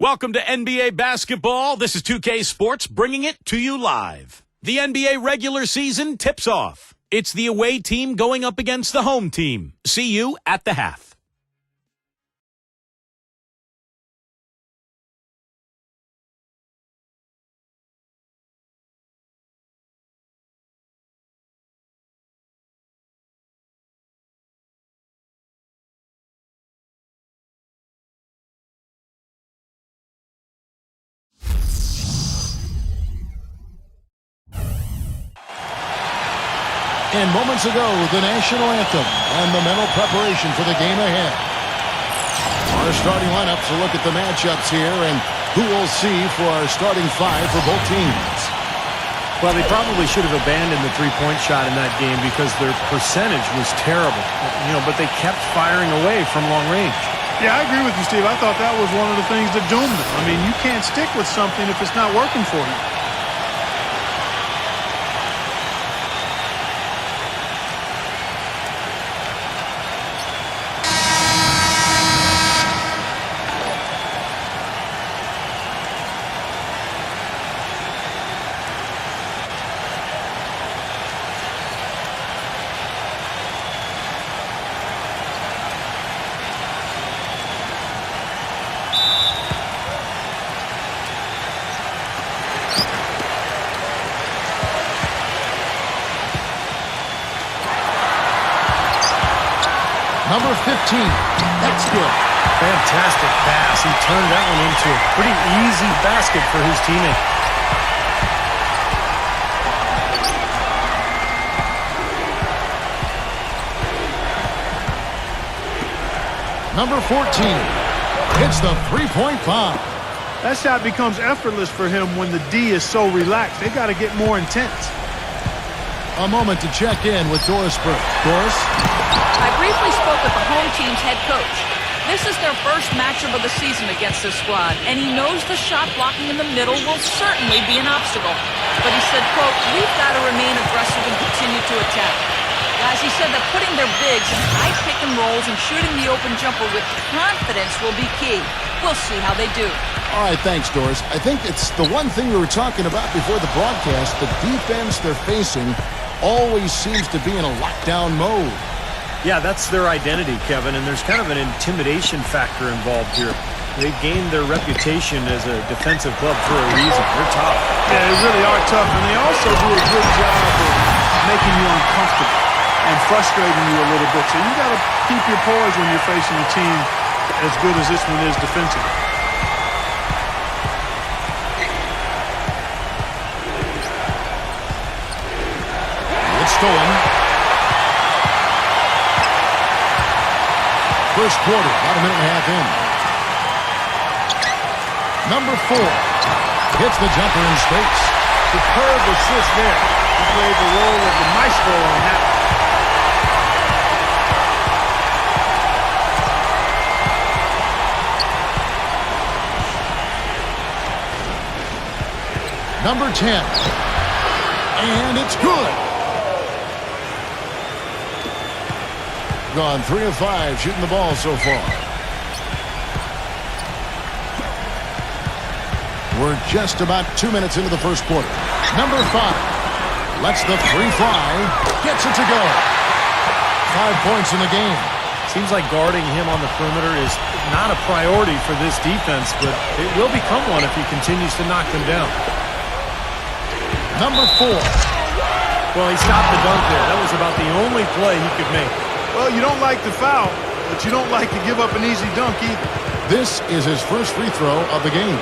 Welcome to NBA basketball. This is 2K Sports bringing it to you live. The NBA regular season tips off. It's the away team going up against the home team. See you at the half. And moments ago, the national anthem and the mental preparation for the game ahead. Our starting lineups will look at the matchups here and who we'll see for our starting five for both teams. Well, they probably should have abandoned the three-point shot in that game because their percentage was terrible. But they kept firing away from long range. Yeah, I agree with you, Steve. I thought that was one of the things that doomed them. I mean, you can't stick with something if it's not working for you. Number 15. That's good. Fantastic pass. He turned that one into a pretty easy basket for his teammate. Number 14. Hits the three-point bomb. That shot becomes effortless for him when the D is so relaxed. They got to get more intense. A moment to check in with Doris Burke. Doris? I briefly spoke with the home team's head coach. This is their first matchup of the season against this squad, and he knows the shot blocking in the middle will certainly be an obstacle. But he said, quote, "We've got to remain aggressive and continue to attack." Guys, he said that putting their bigs in high pick and rolls and shooting the open jumper with confidence will be key. We'll see how they do. All right, thanks, Doris. I think it's the one thing we were talking about before the broadcast. The defense they're facing always seems to be in a lockdown mode. Yeah, that's their identity, Kevin, and there's kind of an intimidation factor involved here. They've gained their reputation as a defensive club for a reason. They're tough. Yeah, they really are tough, and they also do a good job of making you uncomfortable and frustrating you a little bit. So you got to keep your poise when you're facing a team as good as this one is defensively. It's stolen. First quarter, about a minute and a half in. Number 4 hits the jumper in space. Superb assist there. He played the role of the maestro on that. Number 10. And it's good. Gone 3 of 5 shooting the ball so far. We're just about 2 minutes into the first quarter. Number 5 lets the three fly. Gets it to go. 5 points in the game. Seems like guarding him on the perimeter is not a priority for this defense, but it will become one if he continues to knock them down. Number 4. Well, he stopped the dunk there. That was about the only play he could make. Well, you don't like the foul, but you don't like to give up an easy dunk either. This is his first free throw of the game.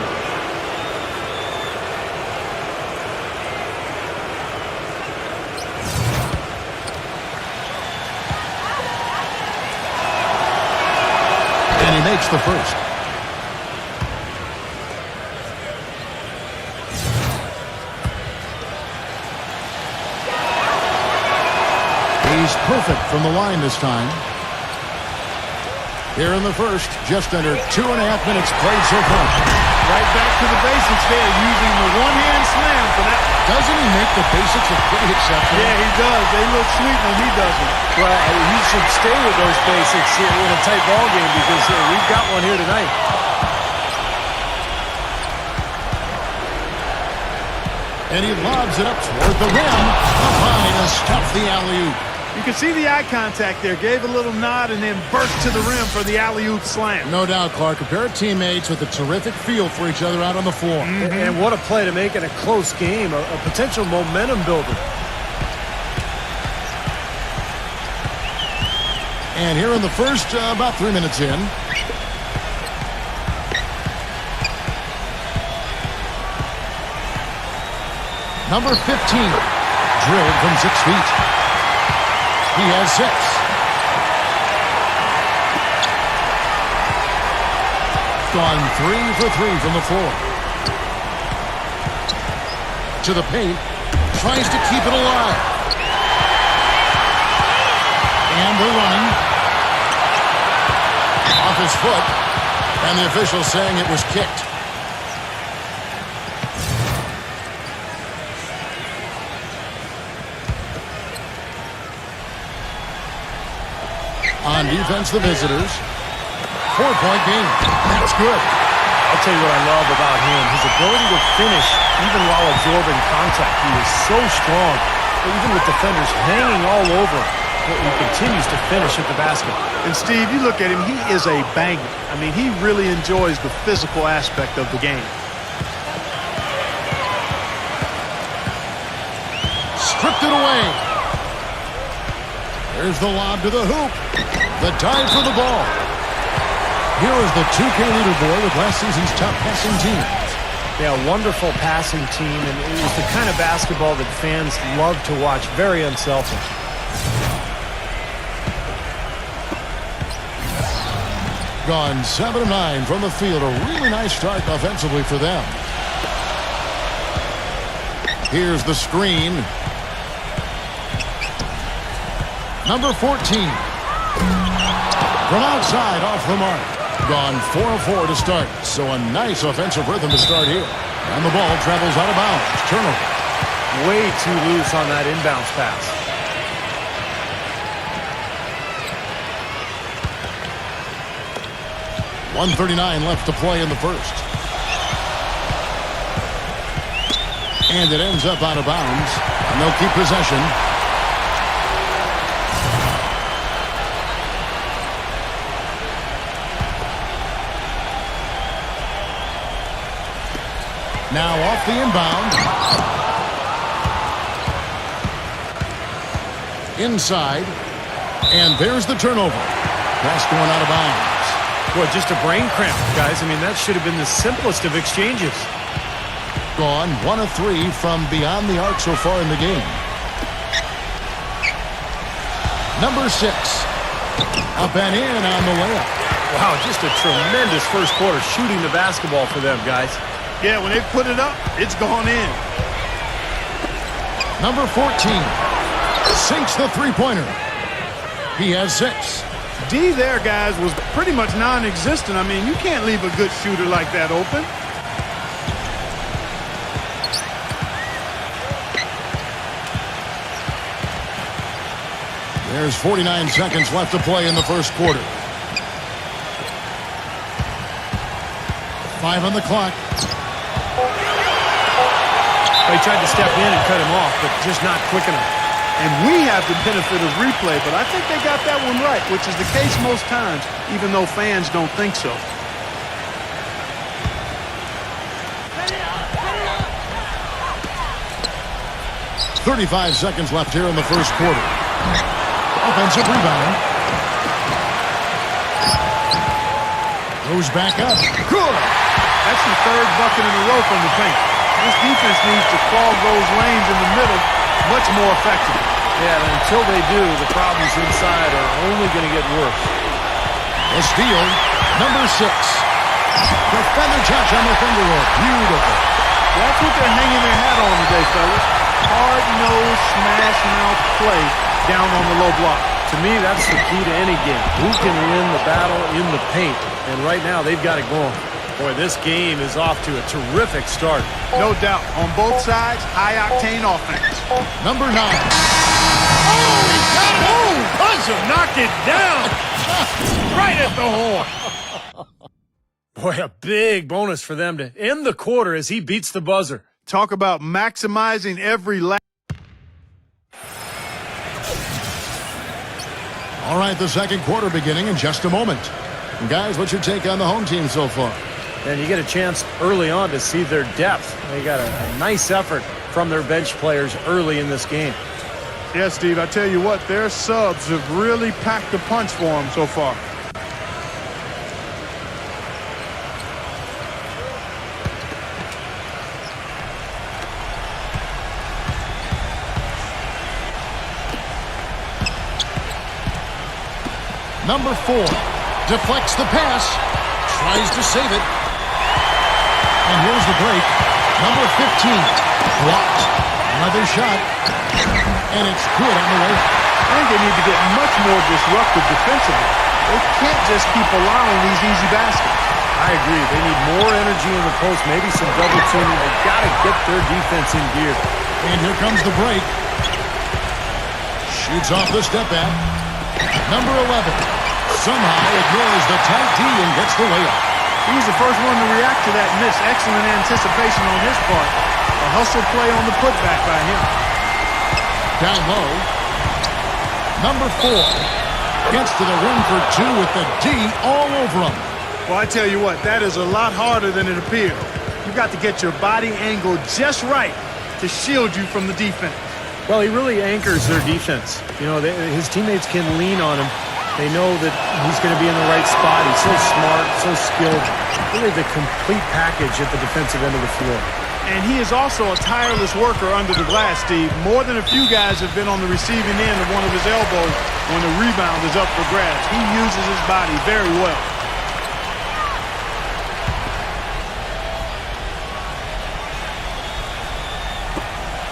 And he makes the first. He's perfect from the line this time. Here in the first, just under 2.5 minutes played so far. Right back to the basics there, using the one-hand slam for that. Doesn't he make the basics look pretty exceptional? Yeah, he does. They look sweet when he doesn't. Well, he should stay with those basics here in a tight ball game because we've got one here tonight. And he lobs it up toward the rim. Up high to stuff the alley-oop. You can see the eye contact there. Gave a little nod and then burst to the rim for the alley-oop slam. No doubt, Clark. A pair of teammates with a terrific feel for each other out on the floor. And what a play to make in a close game, a potential momentum builder. And here in the first, about 3 minutes in. Number 15, drilled from 6 feet. He has 6. Gone 3 for 3 from the floor. To the paint, tries to keep it alive. And they're running. Off his foot, and the official saying it was kicked. On defense, the visitors. 4-point game. That's good. I'll tell you what I love about him. His ability to finish even while absorbing contact. He is so strong. Even with defenders hanging all over him, he continues to finish at the basket. And Steve, you look at him, he is a banger. I mean, he really enjoys the physical aspect of the game. Stripped it away. There's the lob to the hoop. The dive for the ball. Here is the 2K leaderboard with last season's top passing team. Yeah, wonderful passing team, and it was the kind of basketball that fans love to watch. Very unselfish. Gone 7 of 9 from the field. A really nice start offensively for them. Here's the screen. Number 14. From outside, off the mark. Gone 4 of 4 to start. So a nice offensive rhythm to start here. And the ball travels out of bounds. Turnover. Way too loose on that inbounds pass. .139 left to play in the first. And it ends up out of bounds. And they'll keep possession. Now off the inbound. Inside. And there's the turnover. Pass going out of bounds. Boy, just a brain cramp, guys. I mean, that should have been the simplest of exchanges. Gone 1 of 3 from beyond the arc so far in the game. Number 6. Up and in on the layup. Wow, just a tremendous first quarter shooting the basketball for them, guys. Yeah, when they put it up, it's gone in. Number 14 sinks the three-pointer. He has 6. D there, guys, was pretty much non-existent. I mean, you can't leave a good shooter like that open. There's 49 seconds left to play in the first quarter. 5 on the clock. They tried to step in and cut him off, but just not quick enough. And we have the benefit of replay, but I think they got that one right, which is the case most times, even though fans don't think so. .35 seconds left here in the first quarter. Offensive rebound. Goes back up. Good. That's the third bucket in a row from the paint. This defense needs to clog those lanes in the middle much more effectively. Yeah, and until they do, the problems inside are only going to get worse. A steal, number 6. Defender touch on the finger roll. Beautiful. That's what they're hanging their hat on today, fellas. Hard-nosed, smash-mouth play down on the low block. To me, that's the key to any game. Who can win the battle in the paint? And right now, they've got it going. Boy, this game is off to a terrific start. No doubt. On both sides, high-octane offense. Number 9. Oh, he got it! Oh, buzzer knocked it down! Right at the horn! Boy, a big bonus for them to end the quarter as he beats the buzzer. Talk about maximizing every lap. All right, the second quarter beginning in just a moment. Guys, what's your take on the home team so far? And you get a chance early on to see their depth. They got a nice effort from their bench players early in this game. Yes, Steve, I tell you what, their subs have really packed the punch for them so far. Number 4 deflects the pass, tries to save it. And here's the break. Number 15 blocked. Another shot. And it's good on the way. I think they need to get much more disruptive defensively. They can't just keep allowing these easy baskets. I agree. They need more energy in the post, maybe some double teaming. They've got to get their defense in gear. And here comes the break. Shoots off the step back. Number 11 somehow ignores the tight D and gets the layup. He's the first one to react to that miss. Excellent anticipation on his part. A hustle play on the putback by him. Down low. Number 4 gets to the rim for 2 with the D all over him. Well, I tell you what, that is a lot harder than it appears. You've got to get your body angle just right to shield you from the defense. Well, he really anchors their defense. You know, his teammates can lean on him. They know that he's going to be in the right spot. He's so smart, so skilled. Really the complete package at the defensive end of the floor. And he is also a tireless worker under the glass, Steve. More than a few guys have been on the receiving end of one of his elbows when the rebound is up for grabs. He uses his body very well.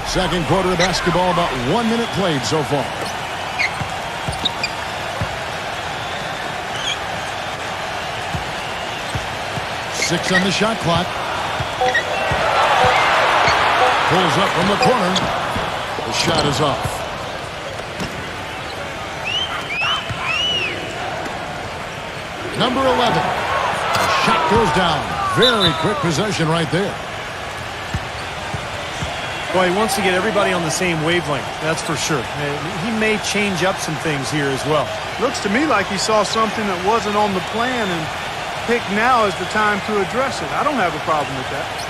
Second quarter of basketball, about 1 minute played so far. Six on the shot clock. Pulls up from the corner. The shot is off. Number 11. The shot goes down. Very quick possession right there. Boy, he wants to get everybody on the same wavelength, that's for sure. He may change up some things here as well. Looks to me like he saw something that wasn't on the plan and picked now is the time to address it. I don't have a problem with that.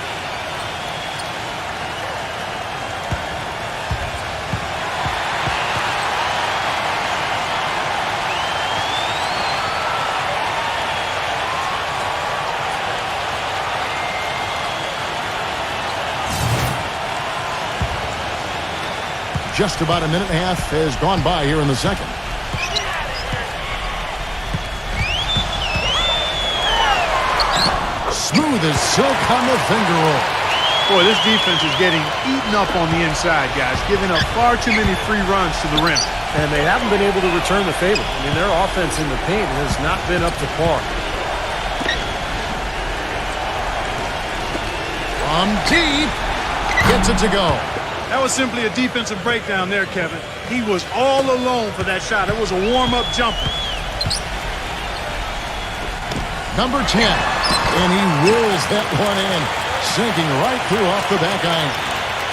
Just about a minute and a half has gone by here in the second. Smooth as silk on the finger roll. Boy, this defense is getting eaten up on the inside, guys, giving up far too many free runs to the rim. And they haven't been able to return the favor. I mean, their offense in the paint has not been up to par. From deep, gets it to go. That was simply a defensive breakdown there, Kevin. He was all alone for that shot. It was a warm-up jumper. Number 10, and he whirls that one in, sinking right through off the back iron.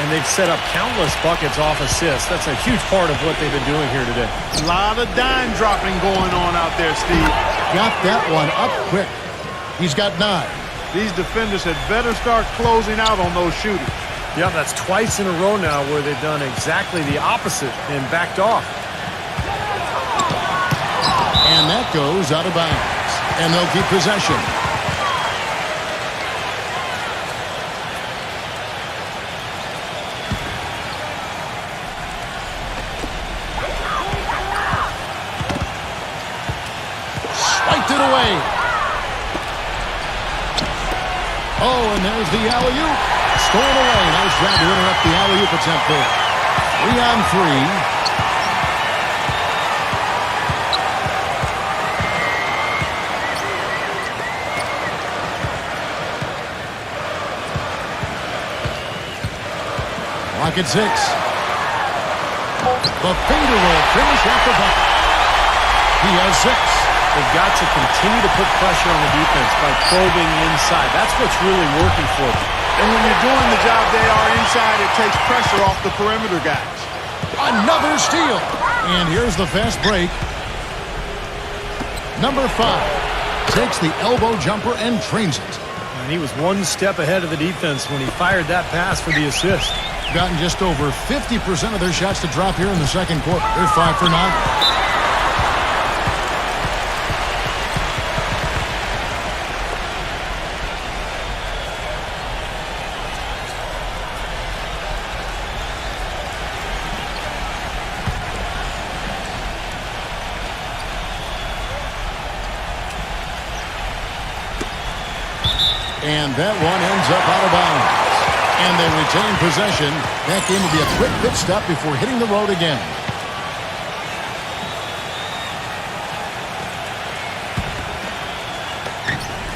And they've set up countless buckets off assists. That's a huge part of what they've been doing here today. A lot of dime dropping going on out there, Steve. Got that one up quick. He's got 9. These defenders had better start closing out on those shooters. Yeah, that's twice in a row now where they've done exactly the opposite and backed off. And that goes out of bounds. And they'll keep possession. Swiped it away. Oh, and there's the alley-oop. Stolen away. Nice job to interrupt the alley-oop attempt there. 3 on 3. Lock at 6. The finger roll finish at the bucket. He has 6. They've got to continue to put pressure on the defense by probing inside. That's what's really working for them. And when you're doing the job they are inside, it takes pressure off the perimeter guys. Another steal. And here's the fast break. Number 5 takes the elbow jumper and trains it. And he was one step ahead of the defense when he fired that pass for the assist. Gotten just over 50% of their shots to drop here in the second quarter. They're 5 for 9. And that one ends up out of bounds. And they retain possession. That game will be a quick pit stop before hitting the road again.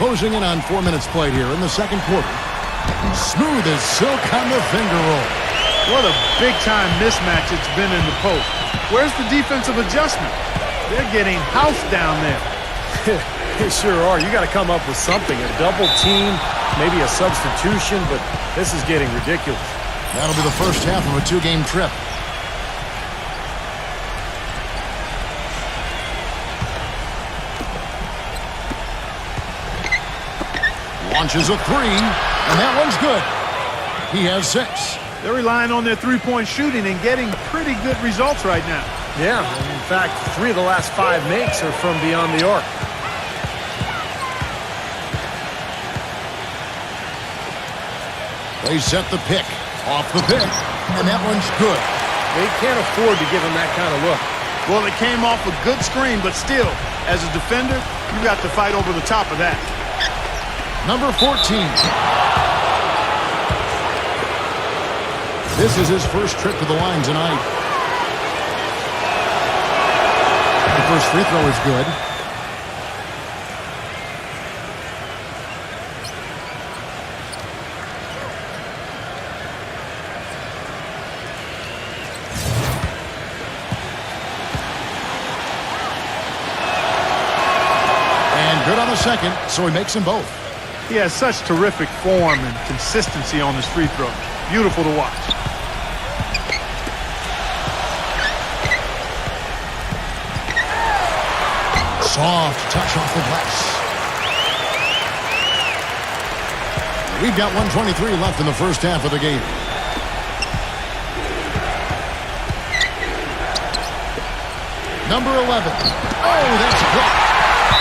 Closing in on 4 minutes played here in the second quarter. Smooth as silk on the finger roll. What a big-time mismatch it's been in the post. Where's the defensive adjustment? They're getting housed down there. They sure are. You got to come up with something. A double team, maybe a substitution, but this is getting ridiculous. That'll be the first half of a 2-game trip. Launches a 3, and that one's good. He has 6. They're relying on their three-point shooting and getting pretty good results right now. Yeah, in fact, 3 of the last 5 makes are from beyond the arc. They set the pick. Off the pick. And that one's good. They can't afford to give him that kind of look. Well, it came off a good screen, but still, as a defender, you got to fight over the top of that. Number 14. This is his first trip to the line tonight. The first free throw is good. Good on the second, so he makes them both. He has such terrific form and consistency on his free throws. Beautiful to watch. Soft touch off the glass. We've got 1:23 left in the first half of the game. Number 11. Oh, that's blocked.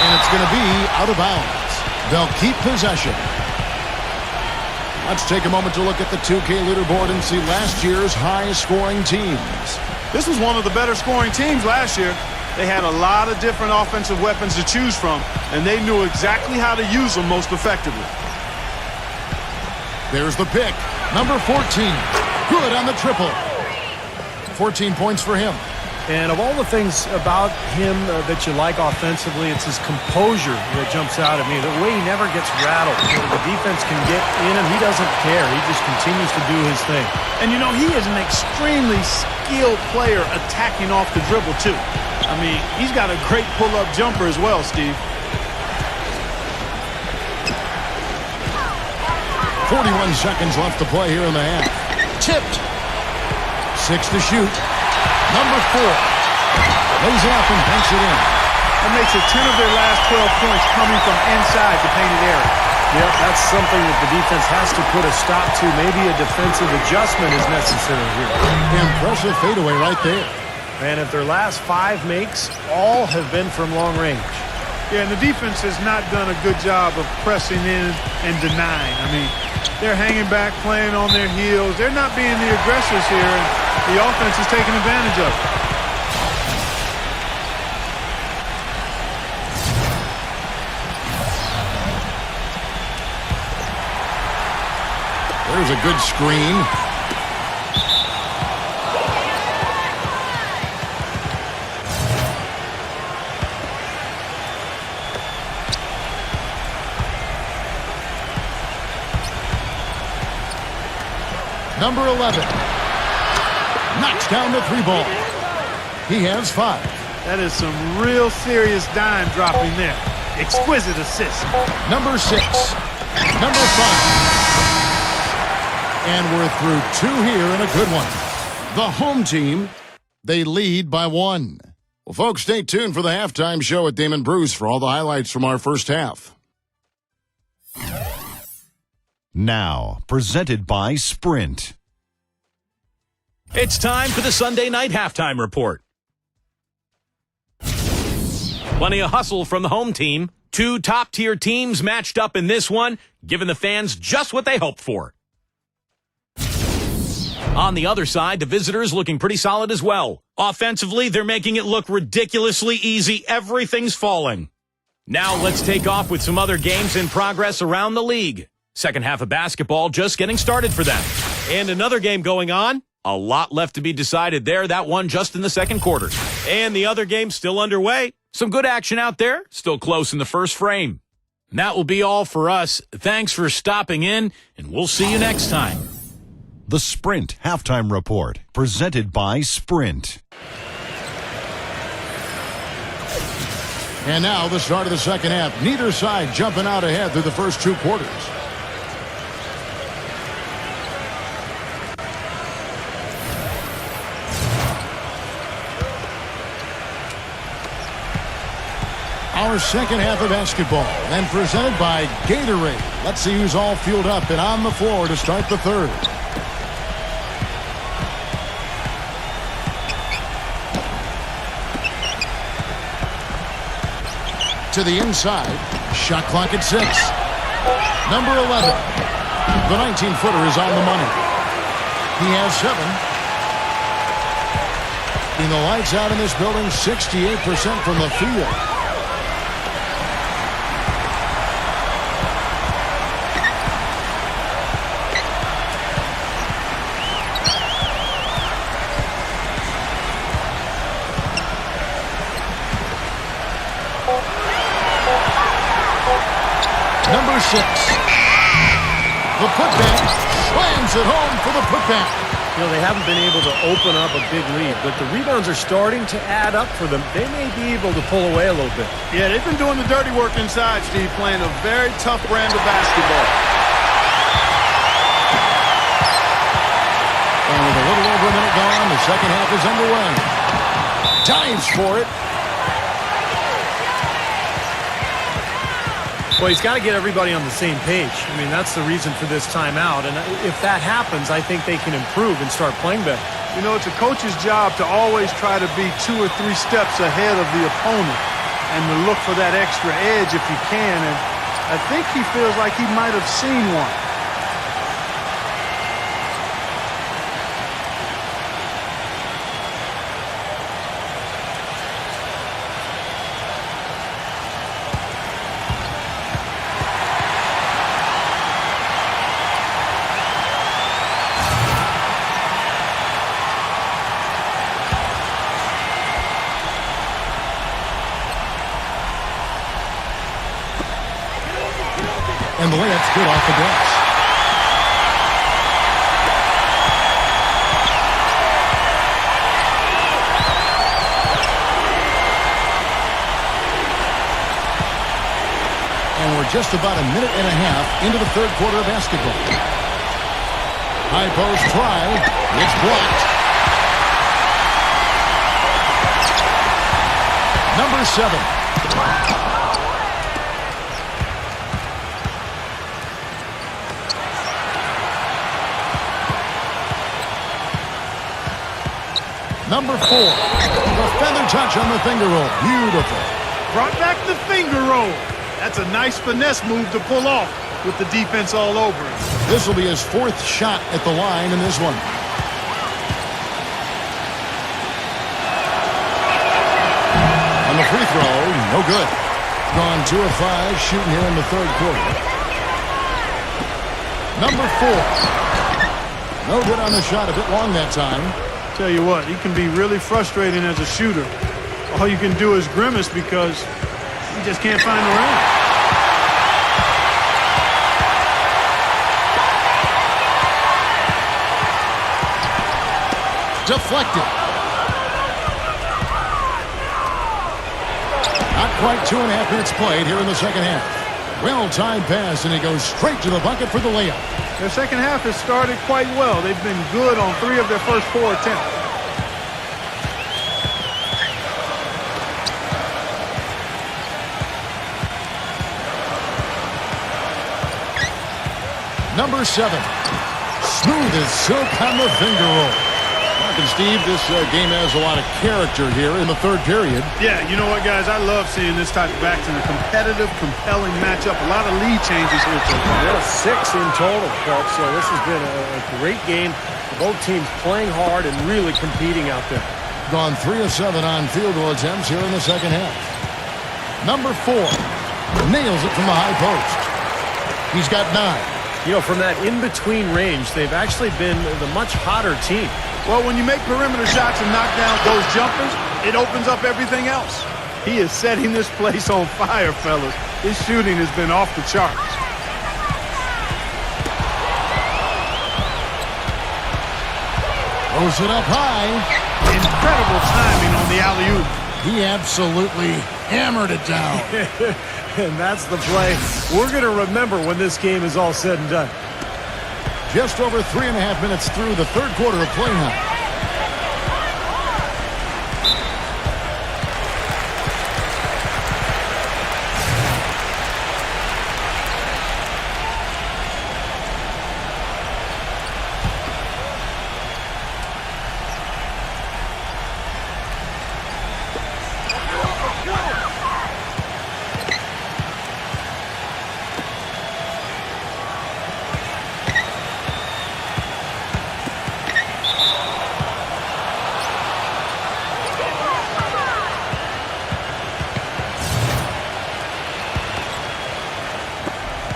And it's going to be out of bounds. They'll keep possession. Let's take a moment to look at the 2K leaderboard and see last year's high-scoring teams. This was one of the better scoring teams last year. They had a lot of different offensive weapons to choose from, and they knew exactly how to use them most effectively. There's the pick. Number 14. Good on the triple. 14 points for him. And of all the things about him that you like offensively, it's his composure that jumps out at me. The way he never gets rattled. The defense can get in him. He doesn't care. He just continues to do his thing. And, you know, he is an extremely skilled player attacking off the dribble, too. I mean, he's got a great pull-up jumper as well, Steve. 41 seconds left to play here in the half. Tipped. 6 to shoot. Number 4. Lays it up and banks it in. That makes it 10 of their last 12 points coming from inside the painted area. Yep, that's something that the defense has to put a stop to. Maybe a defensive adjustment is necessary here. Impressive fadeaway right there. And if their last 5 makes, all have been from long range. Yeah, and the defense has not done a good job of pressing in and denying. I mean, they're hanging back, playing on their heels. They're not being the aggressors here, and the offense is taking advantage of it. There's a good screen. Number 11. Knocks down the 3 ball. He has 5. That is some real serious dime dropping there. Exquisite assist. Number 6. Number 5. And we're through 2 here and a good one. The home team, they lead by 1. Well, folks, stay tuned for the halftime show at Damon Bruce for all the highlights from our first half. Now, presented by Sprint. It's time for the Sunday night halftime report. Plenty of hustle from the home team. 2 top-tier teams matched up in this one, giving the fans just what they hoped for. On the other side, the visitors looking pretty solid as well. Offensively, they're making it look ridiculously easy. Everything's falling. Now let's take off with some other games in progress around the league. Second half of basketball just getting started for them. And another game going on. A lot left to be decided there. That one just in the second quarter. And the other game still underway. Some good action out there. Still close in the first frame. And that will be all for us. Thanks for stopping in, and we'll see you next time. The Sprint Halftime Report, presented by Sprint. And now the start of the second half. Neither side jumping out ahead through the first 2 quarters. Our second half of basketball, and presented by Gatorade. Let's see who's all fueled up and on the floor to start the third. To the inside. Shot clock at 6. Number 11. The 19-footer is on the money. He has 7. Being the lights out in this building, 68% from the field. Number 6. The putback slams it home for the putback. You know, they haven't been able to open up a big lead, but the rebounds are starting to add up for them. They may be able to pull away a little bit. Yeah, they've been doing the dirty work inside, Steve, playing a very tough brand of basketball. And with a little over a minute gone, the second half is underway. Dives for it. Well, he's got to get everybody on the same page. I mean, that's the reason for this timeout. And if that happens, I think they can improve and start playing better. You know, it's a coach's job to always try to be 2 or 3 steps ahead of the opponent and to look for that extra edge if you can. And I think he feels like he might have seen one. And the layup's good off the glass. And we're just about a minute and a half into the third quarter of basketball. High post try. It's blocked. Number 7. Number 4. The feather touch on the finger roll. Beautiful. Brought back the finger roll. That's a nice finesse move to pull off with the defense all over it. This will be his 4th shot at the line in this one. On the free throw, no good. Gone 2 of 5 shooting here in the third quarter. Number 4. No good on the shot. A bit long that time. Tell you what, he can be really frustrating as a shooter. All you can do is grimace because he just can't find the rim. Deflected. Not quite 2.5 minutes played here in the second half. Well-timed pass, and he goes straight to the bucket for the layup. Their second half has started quite well. They've been good on 3 of their first 4 attempts. Number 7. Smooth as silk on the finger roll. Mark and Steve, this game has a lot of character here in the third period. Yeah, you know what, guys? I love seeing this type of action. A competitive, compelling matchup. A lot of lead changes here so far. Yeah, 6 in total, folks. So this has been a great game. Both teams playing hard and really competing out there. Gone 3 of 7 on field goal attempts here in the second half. Number 4. Nails it from the high post. He's got 9. You know, from that in-between range, they've actually been the much hotter team. Well, when you make perimeter shots and knock down those jumpers, it opens up everything else. He is setting this place on fire, fellas. His shooting has been off the charts. Throws it up high. Incredible timing on the alley-oop. He absolutely hammered it down. And that's the play we're going to remember when this game is all said and done. Just over 3.5 minutes through the third quarter of play now.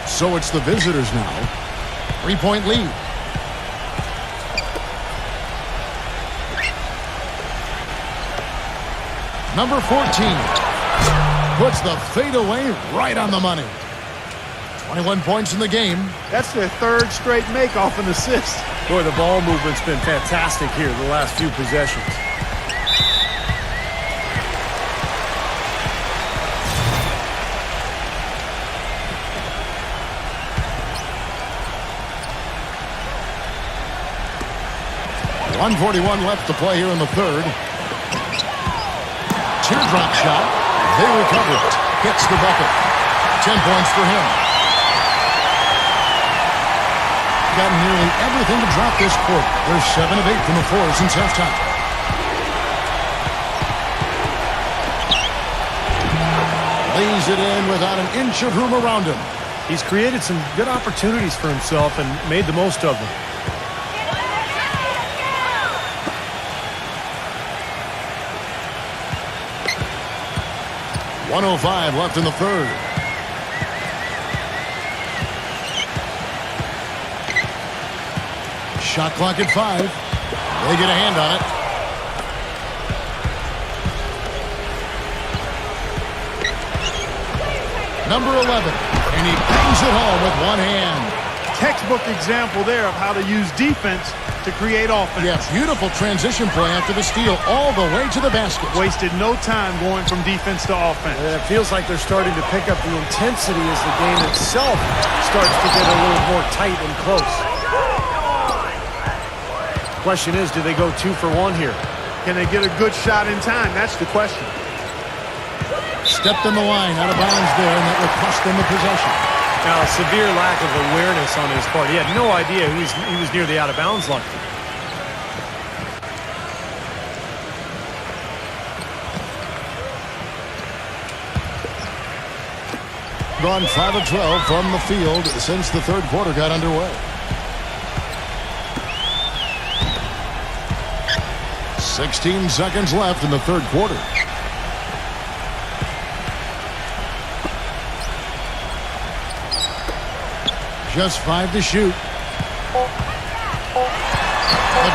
So it's the visitors now. 3-point lead. Number 14 puts the fadeaway right on the money. 21 points in the game. That's their 3rd straight make off an assist. Boy, the ball movement's been fantastic here the last few possessions. .141 left to play here in the third. Teardrop shot. They recover it. Hits the bucket. 10 points for him. Got nearly everything to drop this quarter. They're 7 of 8 from the floor since halftime. Lays it in without an inch of room around him. He's created some good opportunities for himself and made the most of them. .105 left in the third. Shot clock at 5. They get a hand on it. Number 11. And he bangs it home with one hand. Textbook example there of how to use defense to create offense. Yeah, beautiful transition play after the steal all the way to the basket. Wasted no time going from defense to offense. And it feels like they're starting to pick up the intensity as the game itself starts to get a little more tight and close. Question is, do they go 2 for 1 here? Can they get a good shot in time? That's the question. Stepped in the line, out of bounds there, and that will cost them the possession. Now, a severe lack of awareness on his part. He had no idea he was near the out-of-bounds line. Gone 5 of 12 from the field since the third quarter got underway. 16 seconds left in the third quarter. Just 5 to shoot. A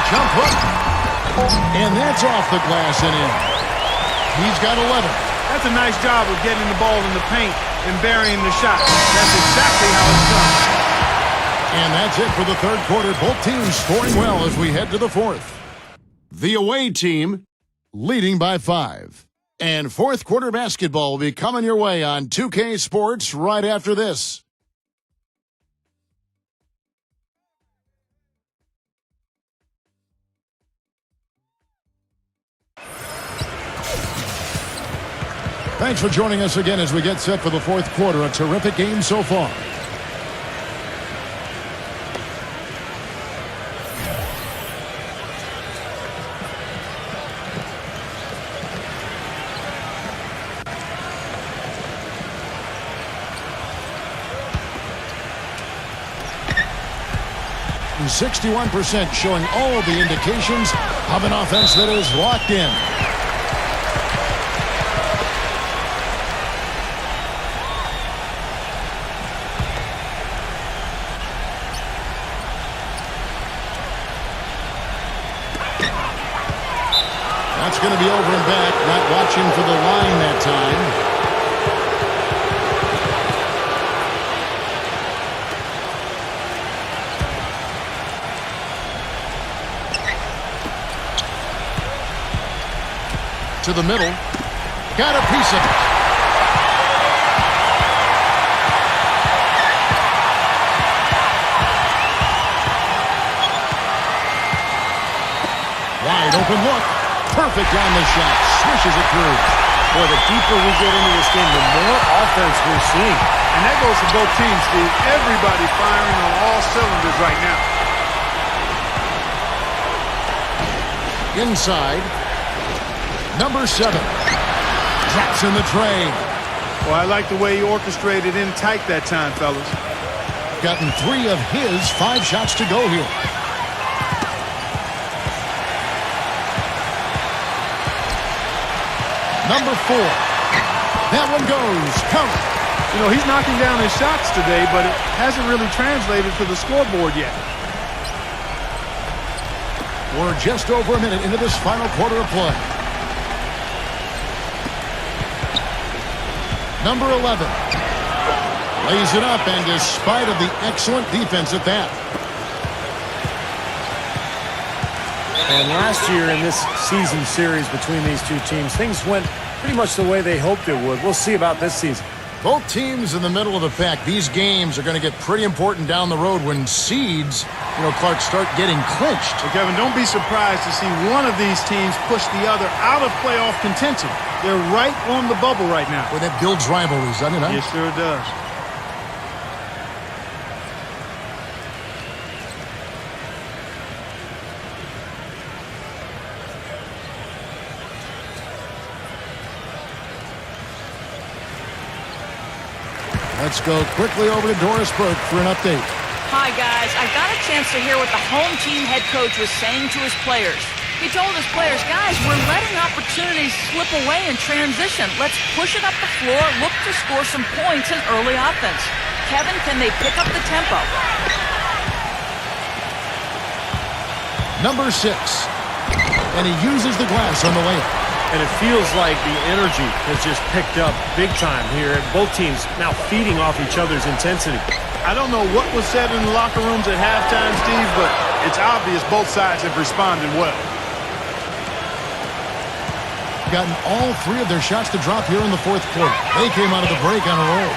jump hook. And that's off the glass and in. He's got 11. That's a nice job of getting the ball in the paint and burying the shot. That's exactly how it's done. And that's it for the third quarter. Both teams scoring well as we head to the fourth. The away team leading by 5. And fourth quarter basketball will be coming your way on 2K Sports right after this. Thanks for joining us again as we get set for the fourth quarter. A terrific game so far. And 61% showing all the indications of an offense that is locked in. That's going to be over and back. Not watching for the line that time. To the middle. Got a piece of it. Wide open look. Perfect on the shot. Swishes it through. Boy, the deeper we get into this game, the more offense we're seeing. And that goes for both teams, Steve. Everybody firing on all cylinders right now. Inside. Number 7. Drops in the tray. Well, I like the way he orchestrated in tight that time, fellas. Gotten 3 of his 5 shots to go here. Number 4. That one goes. Count. You know, he's knocking down his shots today, but it hasn't really translated to the scoreboard yet. We're just over a minute into this final quarter of play. Number 11. Lays it up, and despite of the excellent defense at that. And last year in this season series between these two teams, things went pretty much the way they hoped it would. We'll see about this season. Both teams in the middle of the pack. These games are going to get pretty important down the road when seeds, Clark, start getting clinched. Well, Kevin, don't be surprised to see one of these teams push the other out of playoff contention. They're right on the bubble right now. Well, that builds rivalries, doesn't it? Yes, sure does. Let's go quickly over to Doris Burke for an update. Hi, guys. I got a chance to hear what the home team head coach was saying to his players. He told his players, guys, we're letting opportunities slip away in transition. Let's push it up the floor, look to score some points in early offense. Kevin, can they pick up the tempo? Number 6. And he uses the glass on the layup. And it feels like the energy has just picked up big time here. Both teams now feeding off each other's intensity. I don't know what was said in the locker rooms at halftime, Steve, but it's obvious both sides have responded well. Gotten all 3 of their shots to drop here in the fourth quarter. They came out of the break on a roll.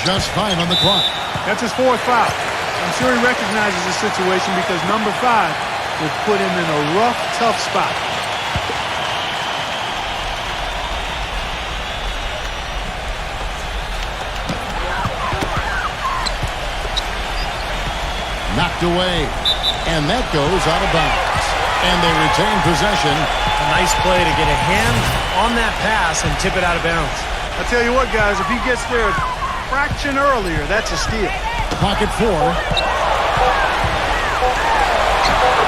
Just 5 on the clock. That's his 4th foul. I'm sure he recognizes the situation because number 5 will put him in a rough, tough spot. Knocked away. And that goes out of bounds. And they retain possession. A nice play to get a hand on that pass and tip it out of bounds. I tell you what, guys, if he gets there a fraction earlier, that's a steal. Pocket 4.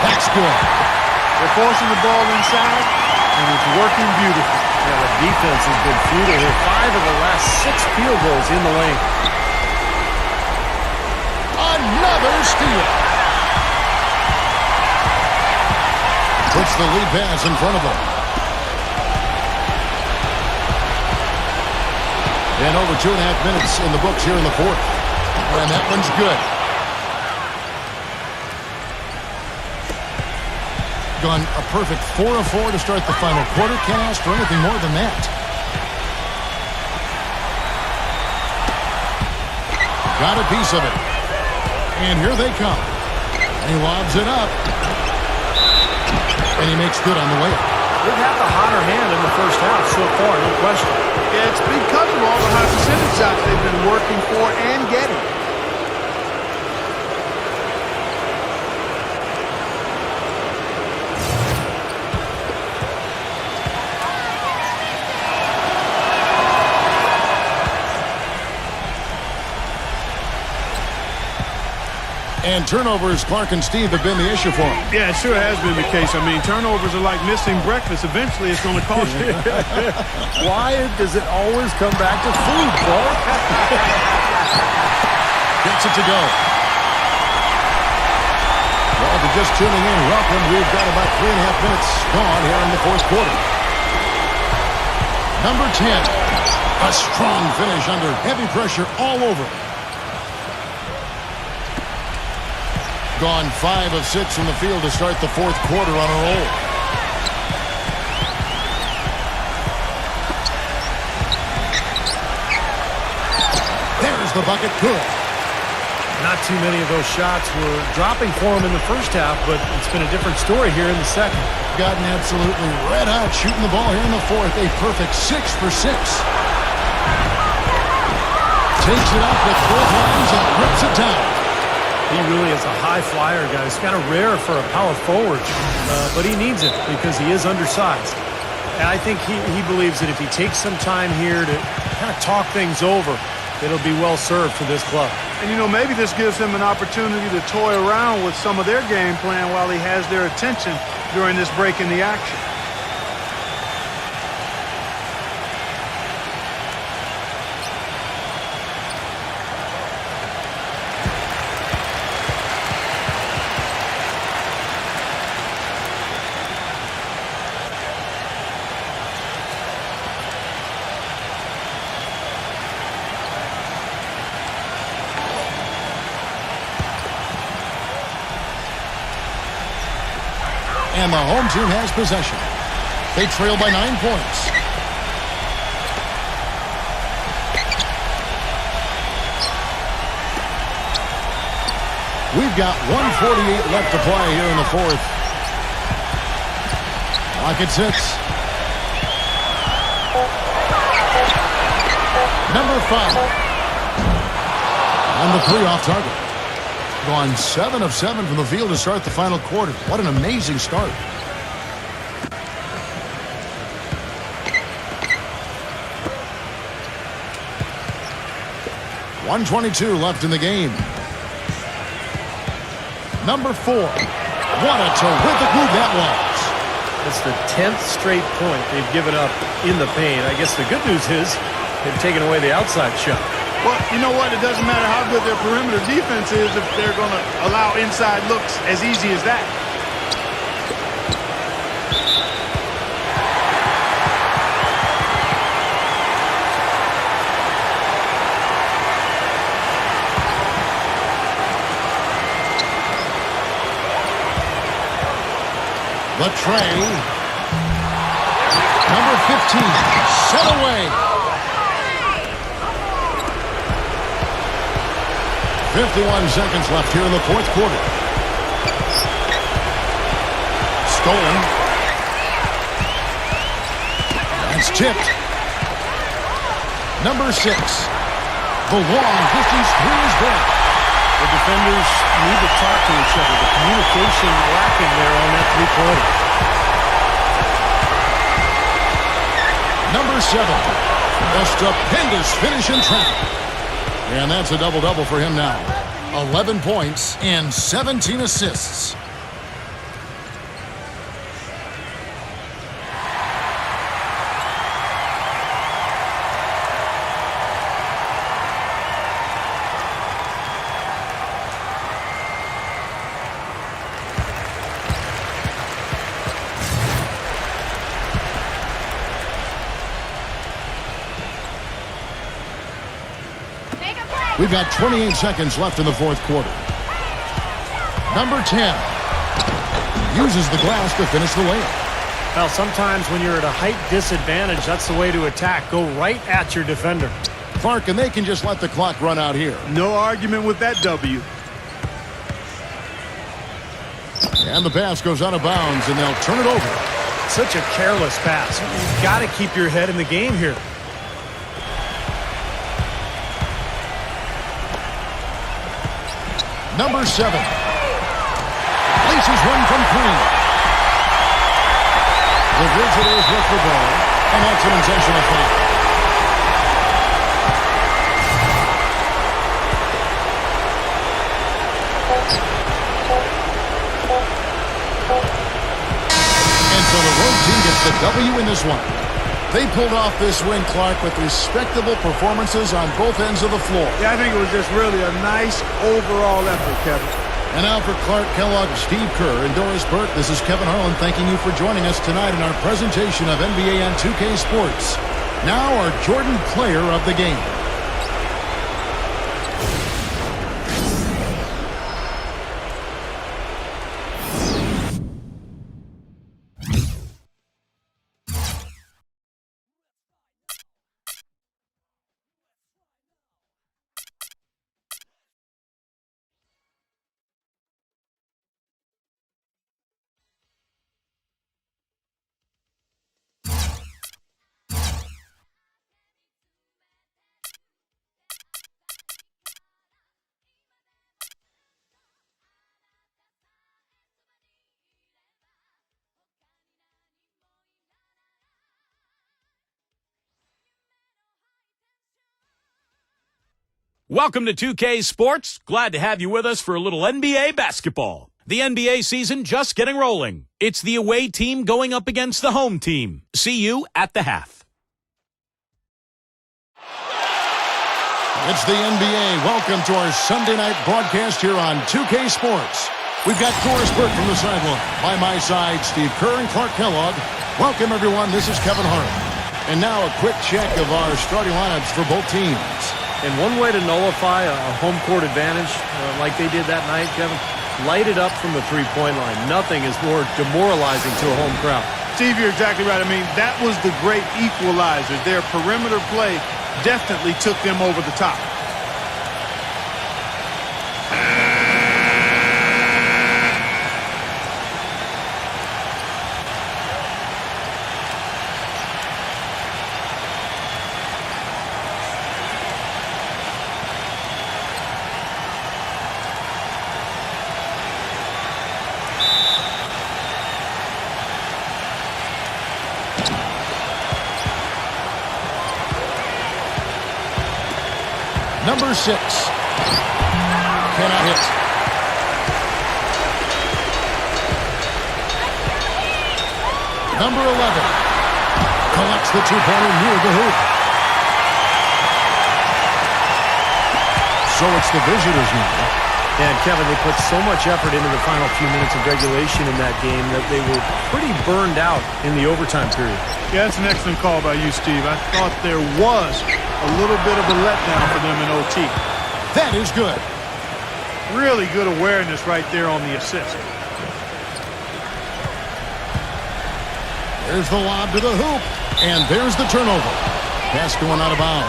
That's good. They're forcing the ball inside, and it's working beautifully. Yeah, the defense has been futile here. 5 of the last 6 field goals in the lane. Another steal. Puts the lead pass in front of them. And over 2.5 minutes in the books here in the fourth. And that one's good. Gone a perfect 4 of 4 to start the final quarter. Can't ask for anything more than that. Got a piece of it. And here they come. And he lobs it up. And he makes good on the way. They've had the hotter hand in the first half so far, no question. Yeah, it's because of all the high percentage shots they've been working for and getting. And turnovers, Clark and Steve, have been the issue for him. Yeah, it sure has been the case. I mean, turnovers are like missing breakfast. Eventually, it's going to cost you. Why does it always come back to food, Clark? Gets it to go. Well, if you're just tuning in, welcome. We've got about 3.5 minutes gone here in the fourth quarter. Number 10. A strong finish under heavy pressure all over. Gone 5 of 6 from the field to start the fourth quarter on a roll. There's the bucket. Good. Not too many of those shots were dropping for him in the first half, but it's been a different story here in the second. Gotten absolutely red hot shooting the ball here in the fourth. A perfect 6 for 6. Takes it up with both arms and rips it down. He really is a high flyer, guys. Kind of rare for a power forward, but he needs it because he is undersized. And I think he believes that if he takes some time here to kind of talk things over, it'll be well served for this club. And, you know, maybe this gives him an opportunity to toy around with some of their game plan while he has their attention during this break in the action. And the home team has possession. They trail by 9 points. We've got 1:48 left to play here in the fourth. Clock at 6. Number 5. On the 3 off target. Gone 7 of 7 from the field to start the final quarter. What an amazing start. .122 left in the game. Number 4. What a terrific move that was. It's the 10th straight point they've given up in the paint. I guess the good news is they've taken away the outside shot. Well, you know what? It doesn't matter how good their perimeter defense is if they're going to allow inside looks as easy as that. Latray. Number 15. Set away. 51 seconds left here in the fourth quarter. Stolen. It's tipped. Number 6. The long distance three is good. The defenders need to talk to each other. The communication lacking there on that three-pointer. Number 7. A stupendous finish in traffic. And that's a double-double for him now. 11 points and 17 assists. We've got 28 seconds left in the fourth quarter. Number 10 uses the glass to finish the layup. Well, sometimes when you're at a height disadvantage, that's the way to attack. Go right at your defender. Clark, and they can just let the clock run out here. No argument with that W. And the pass goes out of bounds, and they'll turn it over. Such a careless pass. You've got to keep your head in the game here. Number 7. Laces one from 3. The visitors with the ball, and that's an intentional foul. And so the road team gets the W in this one. They pulled off this win, Clark, with respectable performances on both ends of the floor. Yeah, I think it was just really a nice overall effort, Kevin. And now for Clark Kellogg, Steve Kerr, and Doris Burke, this is Kevin Harlan thanking you for joining us tonight in our presentation of NBA and 2K Sports. Now our Jordan player of the game. Welcome to 2K Sports. Glad to have you with us for a little NBA basketball. The NBA season just getting rolling. It's the away team going up against the home team. See you at the half. It's the NBA. Welcome to our Sunday night broadcast here on 2K Sports. We've got Doris Burke from the sideline. By my side, Steve Kerr and Clark Kellogg. Welcome, everyone. This is Kevin Harlan. And now a quick check of our starting lineups for both teams. And one way to nullify a home court advantage like they did that night, Kevin, light it up from the three-point line. Nothing is more demoralizing to a home crowd. Steve, you're exactly right. I mean, that was the great equalizer. Their perimeter play definitely took them over the top. Number 6. Cannot hit. Number 11. Collects the two-pointer near the hoop. So it's the visitors now. And, Kevin, they put so much effort into the final few minutes of regulation in that game that they were pretty burned out in the overtime period. Yeah, that's an excellent call by you, Steve. I thought there was a little bit of a letdown for them in OT. That is good. Really good awareness right there on the assist. There's the lob to the hoop. And there's the turnover. Pass going out of bounds.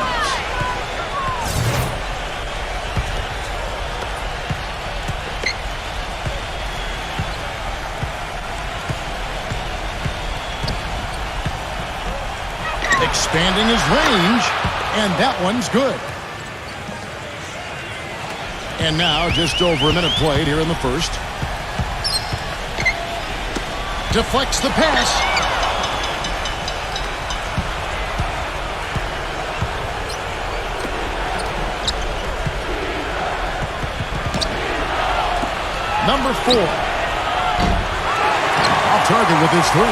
Expanding his range, and that one's good. And now just over a minute played here in the first. Deflects the pass. Number 4. Off target with his 3.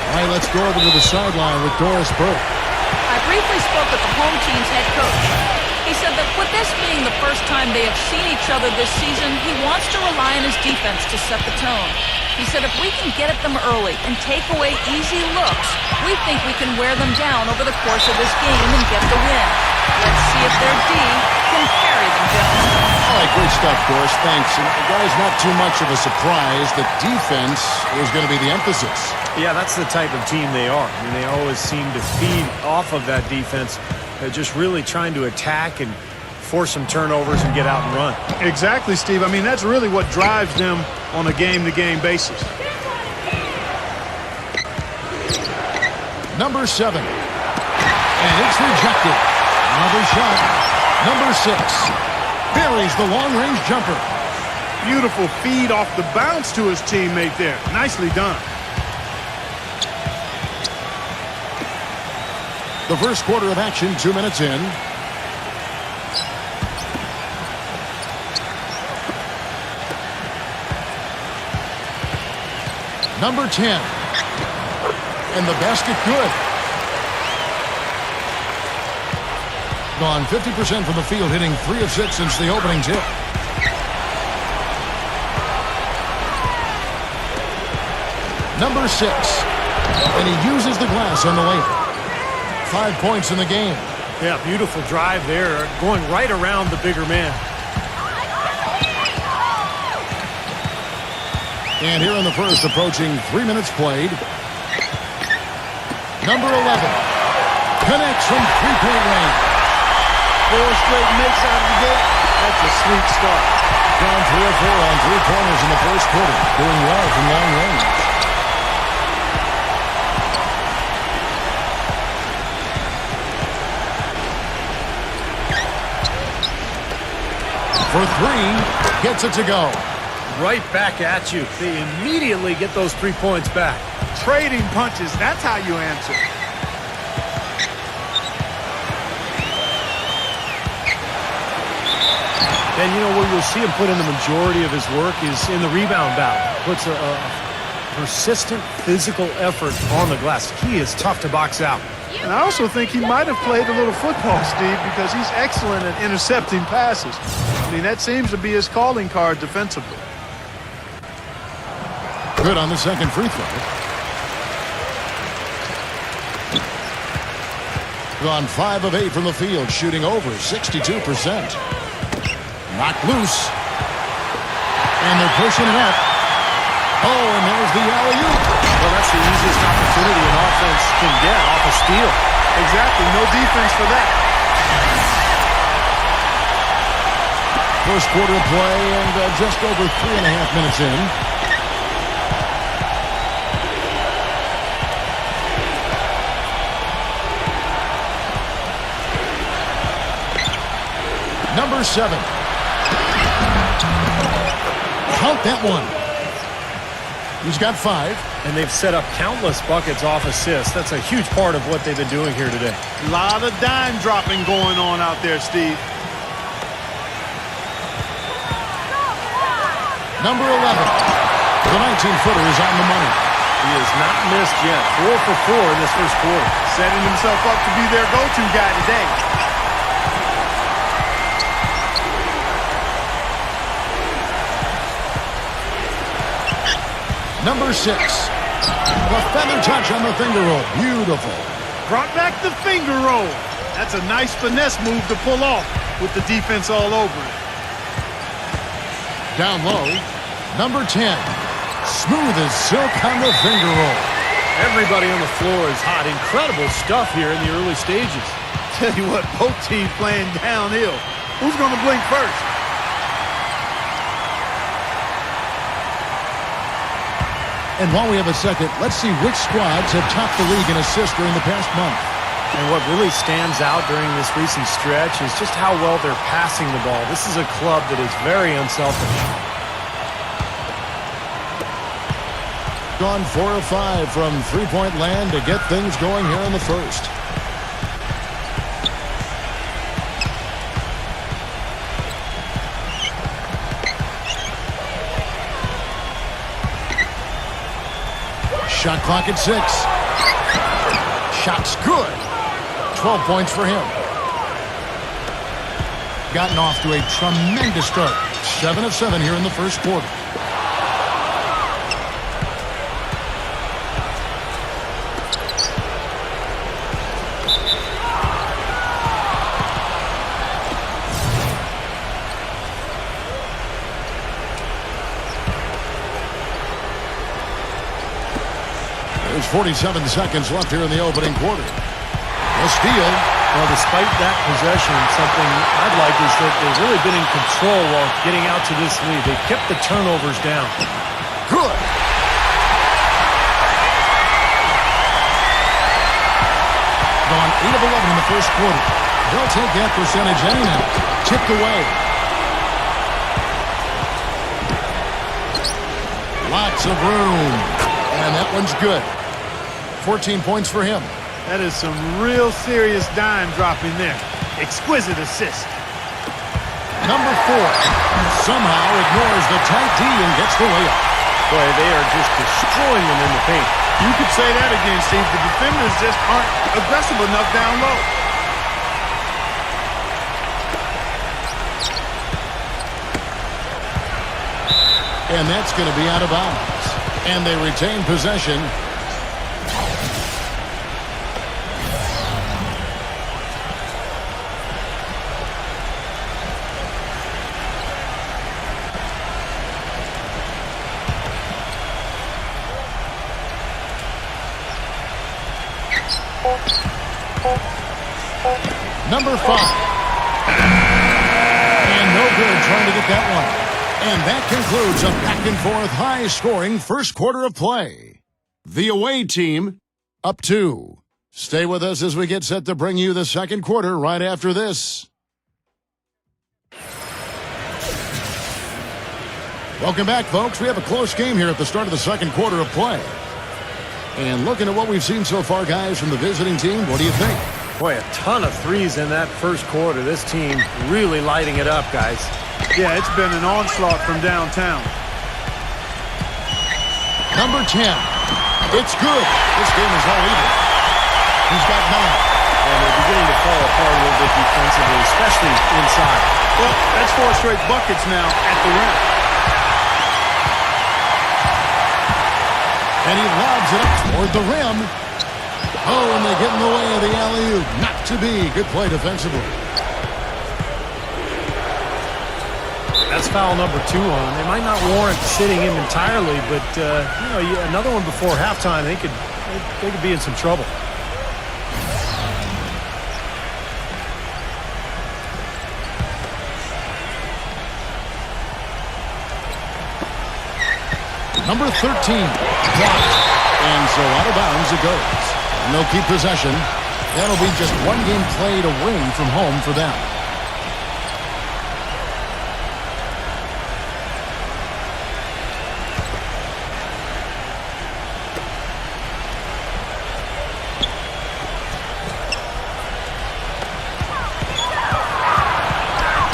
All right, let's go over to the sideline with Doris Burke. I briefly spoke with the home team's head coach. He said that with this being the first time they have seen each other this season, he wants to rely on his defense to set the tone. He said if we can get at them early and take away easy looks, we think we can wear them down over the course of this game and get the win. Let's see if their D can carry them down. All right, great stuff, Doris. Thanks. And guys, not too much of a surprise that defense is going to be the emphasis. Yeah, that's the type of team they are. I mean, they always seem to feed off of that defense. They're just really trying to attack and force some turnovers and get out and run. Exactly, Steve. I mean, that's really what drives them on a game-to-game basis. Number 7. And it's rejected. Another shot. Number 6. Buries the long-range jumper. Beautiful feed off the bounce to his teammate there. Nicely done. The first quarter of action, 2 minutes in. Number 10. And the basket good. Gone 50% from the field, hitting 3 of 6 since the opening tip. Number 6. And he uses the glass on the layup. 5 points in the game. Yeah, beautiful drive there, going right around the bigger man. And here in the first, approaching 3 minutes played. Number 11. Connects from three-point range. 4 straight makes out of the gate. That's a sweet start. Down 3 of 4 on three-pointers in the first quarter. Doing well from long range. For 3, gets it to go. Right back at you. They immediately get those 3 points back. Trading punches, that's how you answer. And you know where you'll see him put in the majority of his work is in the rebound battle. Puts a persistent physical effort on the glass. He is tough to box out. And I also think he might have played a little football, Steve, because he's excellent at intercepting passes. I mean, that seems to be his calling card defensively. Good on the second free throw. Gone 5 of 8 from the field, shooting over 62%. Knocked loose. And they're pushing it up. Oh, and there's the alley-oop. Well, that's the easiest opportunity an offense can get off a steal. Exactly. No defense for that. First quarter of play and just over 3.5 minutes in. Number 7. Count that one. He's got 5. And they've set up countless buckets off assists. That's a huge part of what they've been doing here today. A lot of dime dropping going on out there, Steve. Number 11. The 19-footer is on the money. He has not missed yet. 4 for 4 in this first quarter. Setting himself up to be their go-to guy today. Number 6. The feather touch on the finger roll. Beautiful. Brought back the finger roll. That's a nice finesse move to pull off with the defense all over it. Down low. Number 10. Smooth as silk on the finger roll. Everybody on the floor is hot. Incredible stuff here in the early stages. Tell you what, both teams playing downhill. Who's going to blink first? And while we have a second, let's see which squads have topped the league in assists during the past month. And what really stands out during this recent stretch is just how well they're passing the ball. This is a club that is very unselfish. Gone 4 of 5 from three-point land to get things going here in the first. Shot clock at 6. Shot's good. 12 points for him. Gotten off to a tremendous start. 7 of 7 here in the first quarter. There's 47 seconds left here in the opening quarter. The A steal. Well, despite that possession, something I'd like is that they've really been in control while getting out to this lead. They've kept the turnovers down. Good. Gone 8 of 11 in the first quarter. They'll take that percentage anyhow. Tipped away. Lots of room. And that one's good. 14 points for him. That is some real serious dime dropping there. Exquisite assist. Number 4 somehow ignores the tight D and gets the layup. Boy, they are just destroying them in the paint. You could say that again, Steve. The defenders just aren't aggressive enough down low. And that's going to be out of bounds. And they retain possession. Number 5. And no good trying to get that one. And that concludes a back-and-forth high-scoring first quarter of play. The away team up 2. Stay with us as we get set to bring you the second quarter right after this. Welcome back, folks. We have a close game here at the start of the second quarter of play. And looking at what we've seen so far, guys, from the visiting team, what do you think? Boy, a ton of threes in that first quarter. This team really lighting it up, guys. Yeah, it's been an onslaught from downtown. Number 10. It's good. This game is all even. He's got 9. And they're beginning to fall apart a little bit defensively, especially inside. Well, that's 4 straight buckets now at the rim. And he lobs it up toward the rim. Oh, and they get in the way of the alley-oop. Not to be. Good play defensively. That's foul number 2 on them. They might not warrant sitting him entirely, but another one before halftime, they could be in some trouble. Number 13, blocked. And so out of bounds it goes. And they'll keep possession. That'll be just one game played away from home for them.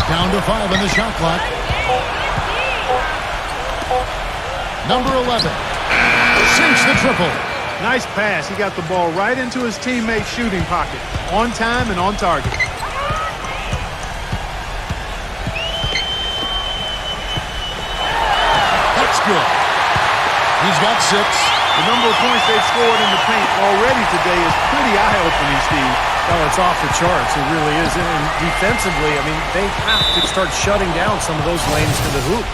Down to 5 on the shot clock. Number 11. Sinks the triple. Nice pass. He got the ball right into his teammate's shooting pocket. On time and on target. That's good. He's got 6. The number of points they've scored in the paint already today is pretty eye-opening, Steve. Oh, it's off the charts. It really is. And defensively, I mean, they have to start shutting down some of those lanes to the hoop.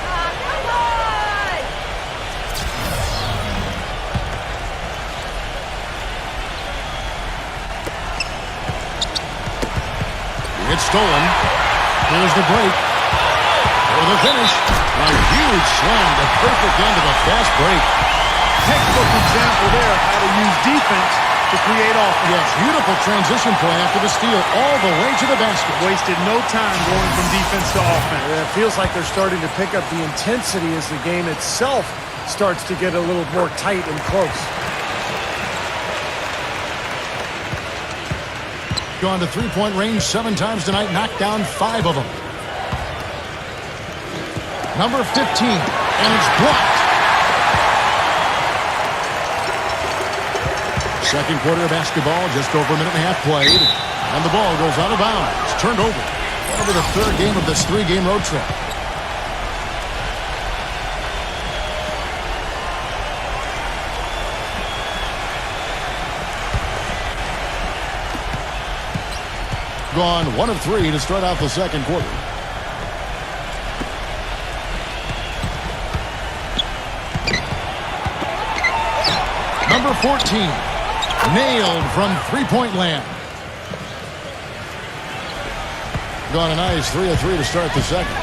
It's stolen. Here's the break. For the finish. A huge slam. The perfect end of a fast break. Textbook example there of how to use defense to create offense. Yeah, beautiful transition play after the steal all the way to the basket. Wasted no time going from defense to offense. Yeah, it feels like they're starting to pick up the intensity as the game itself starts to get a little more tight and close. Gone to three-point range 7 times tonight, knocked down 5 of them. Number 15, and it's blocked. Second quarter of basketball, just over a minute and a half played. And the ball goes out of bounds, turned over. Over the third game of this 3-game road trip. Gone 1 of 3 to start out the second quarter. Number 14, nailed from three-point land. Gone a nice 3 of 3 to start the second.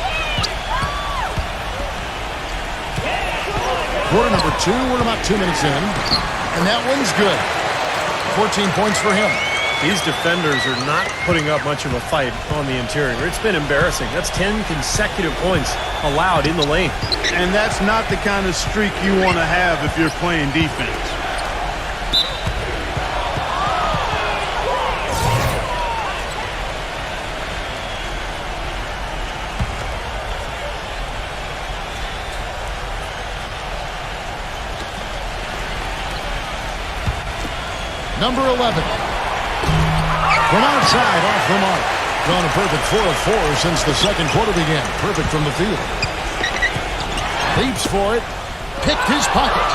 Quarter number 2, we're about 2 minutes in. And that one's good. 14 points for him. These defenders are not putting up much of a fight on the interior. It's been embarrassing. That's 10 consecutive points allowed in the lane. And that's not the kind of streak you want to have if you're playing defense. Number 11. From outside, off the mark. Gone a perfect 4 of 4 since the second quarter began. Perfect from the field. Leaps for it. Picked his pocket.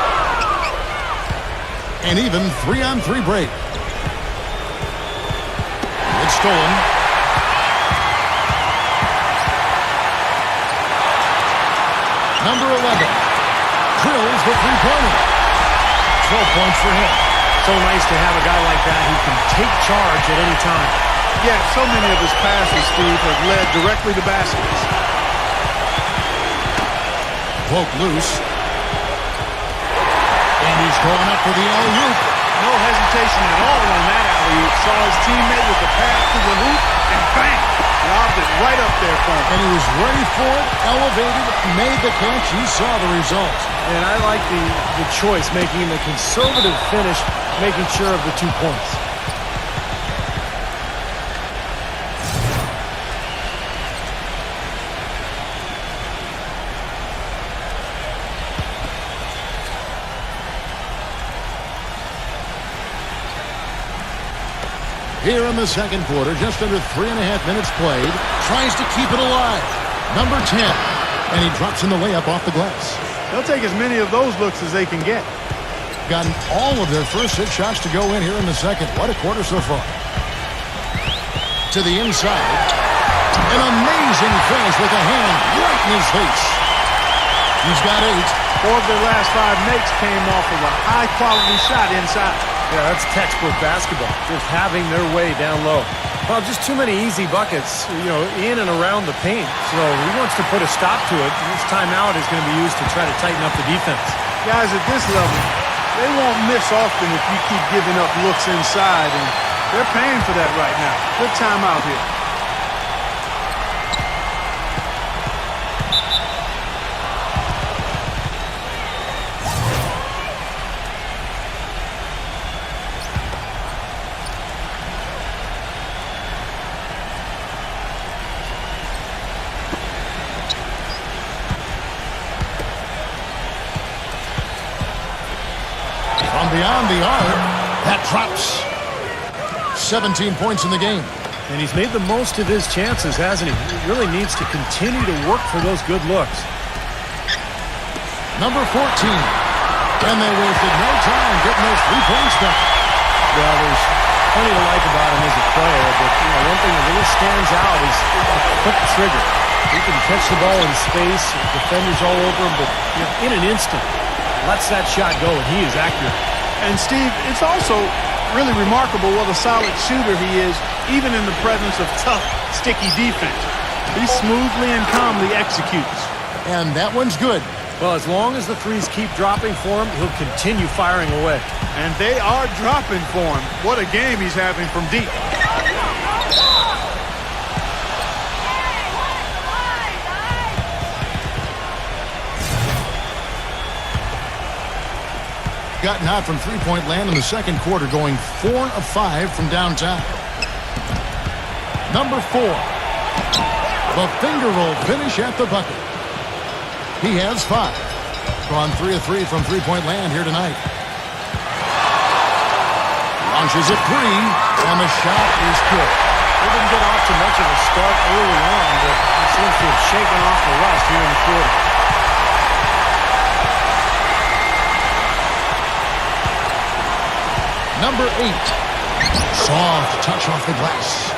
And even 3-on-3 break. It's stolen. Number 11. Drills the three-pointer. 12 points for him. So nice to have a guy like that who can take charge at any time. Yeah, so many of his passes, Steve, have led directly to baskets. Poke loose. And he's going up for the alley-oop. No hesitation at all on that alley-oop. Saw his teammate with the pass to the hoop, and bang! Lobbed it right up there for him. And he was ready for it, elevated, made the catch. He saw the result. And I like the choice, making the conservative finish, making sure of the 2 points. Here in the second quarter, just under 3.5 minutes played, tries to keep it alive. Number 10, and he drops in the layup off the glass. They'll take as many of those looks as they can get. Gotten all of their first 6 shots to go in here in the second. What a quarter so far. To the inside. An amazing finish with a hand right in his face. He's got 8. 4 of their last 5 makes came off of a high-quality shot inside. Yeah, that's textbook basketball, just having their way down low. Well, just too many easy buckets, in and around the paint. So he wants to put a stop to it. This timeout is going to be used to try to tighten up the defense. Guys, at this level, they won't miss often if you keep giving up looks inside, and they're paying for that right now. Good timeout here. Beyond the arc, that drops. 17 points in the game. And he's made the most of his chances, hasn't he? He really needs to continue to work for those good looks. Number 14. And they wasted no time getting those 3 points back. Well, there's plenty to like about him as a player, but one thing that really stands out is a quick trigger. He can catch the ball in space, defenders all over him, but in an instant, lets that shot go, and he is accurate. And, Steve, it's also really remarkable what a solid shooter he is, even in the presence of tough, sticky defense. He smoothly and calmly executes. And that one's good. Well, as long as the threes keep dropping for him, he'll continue firing away. And they are dropping for him. What a game he's having from deep. Gotten hot from three-point land in the second quarter, going 4 of 5 from downtown. Number 4. The finger roll finish at the bucket. He has 5. Gone 3 of 3 from three-point land here tonight. Launches a 3, and the shot is good. He didn't get off to much of a start early on, but he seems to have shaken off the rust here in the quarter. Number 8. Soft touch off the glass.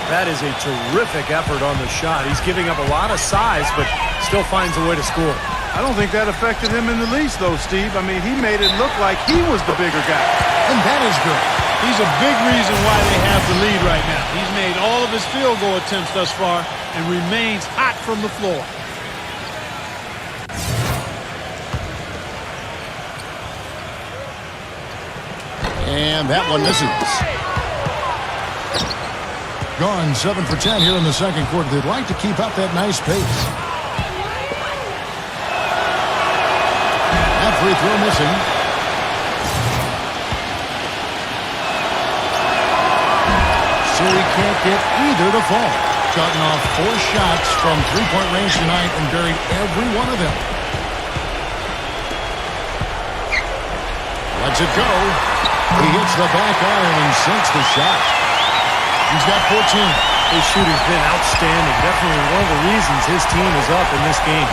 That is a terrific effort on the shot. He's giving up a lot of size, but still finds a way to score. I don't think that affected him in the least, though, Steve. I mean, he made it look like he was the bigger guy. And that is good. He's a big reason why they have the lead right now. He's made all of his field goal attempts thus far and remains hot from the floor. And that one misses. Gone 7 for 10 here in the second quarter. They'd like to keep up that nice pace. That free throw missing. So he can't get either to fall. Cutting off 4 shots from three-point range tonight and buried every one of them. Lets it go. He hits the back iron and sinks the shot. He's got 14. His shooting's been outstanding. Definitely one of the reasons his team is up in this game.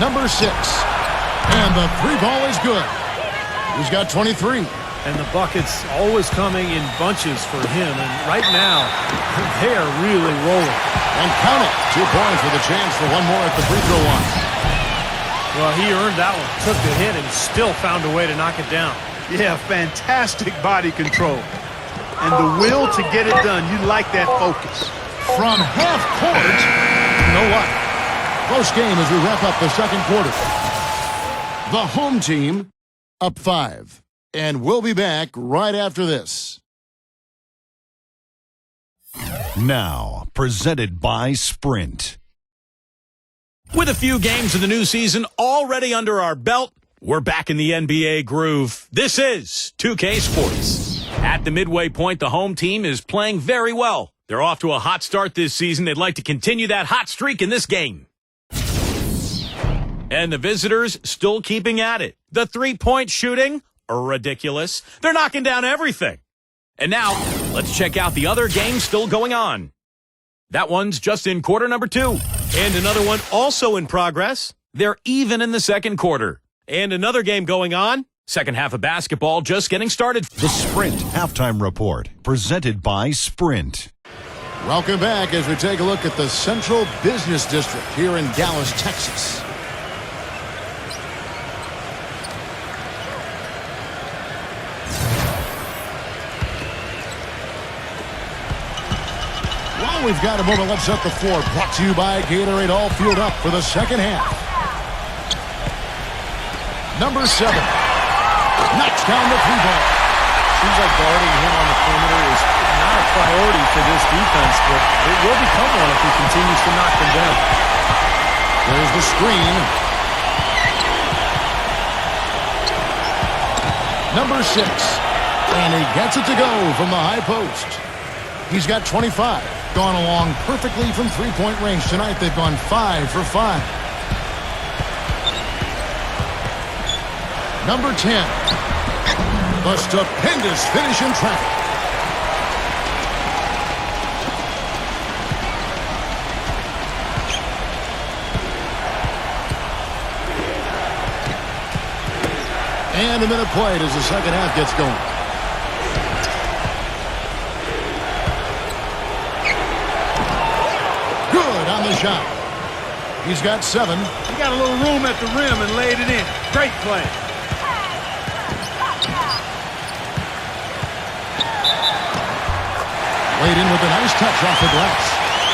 Number 6. And the three ball is good. He's got 23. And the buckets always coming in bunches for him. And right now, they are really rolling. And count it. 2 points with a chance for one more at the free throw line. Well, he earned that one. Took the hit and still found a way to knock it down. Yeah, fantastic body control. And the will to get it done. You like that focus. From half court. You know what? Close game as we wrap up the second quarter. The home team up 5. And we'll be back right after this. Now, presented by Sprint. With a few games of the new season already under our belt, we're back in the NBA groove. This is 2K Sports. At the midway point, the home team is playing very well. They're off to a hot start this season. They'd like to continue that hot streak in this game. And the visitors still keeping at it. The three-point shooting, ridiculous. They're knocking down everything. And now, let's check out the other game still going on. That one's just in quarter number 2. And another one also in progress. They're even in the second quarter. And another game going on. Second half of basketball just getting started. The Sprint Halftime Report, presented by Sprint. Welcome back as we take a look at the Central Business District here in Dallas, Texas. Well, we've got a moment. Let's set the floor. Brought to you by Gatorade. All fueled up for the second half. Number 7. Knocks down the three ball. Seems like guarding him on the perimeter is not a priority for this defense, but it will become one if he continues to knock them down. There's the screen. Number 6. And he gets it to go from the high post. He's got 25. Gone along perfectly from three-point range tonight. They've gone 5 for 5. Number 10. The stupendous finish in traffic. And a minute played as the second half gets going. Good on the shot. He's got 7. He got a little room at the rim and laid it in. Great play. Laid in with a nice touch off the glass.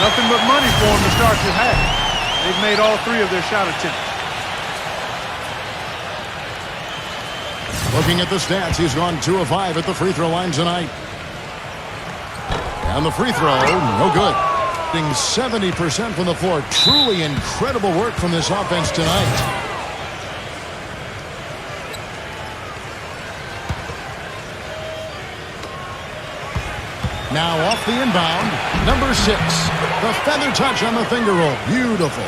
Nothing but money for him to start the half. They've made all 3 of their shot attempts. Looking at the stats, he's gone 2 of 5 at the free throw line tonight. And the free throw, no good. Shooting 70% from the floor. Truly incredible work from this offense tonight. Now off the inbound, number 6. The feather touch on the finger roll. Beautiful.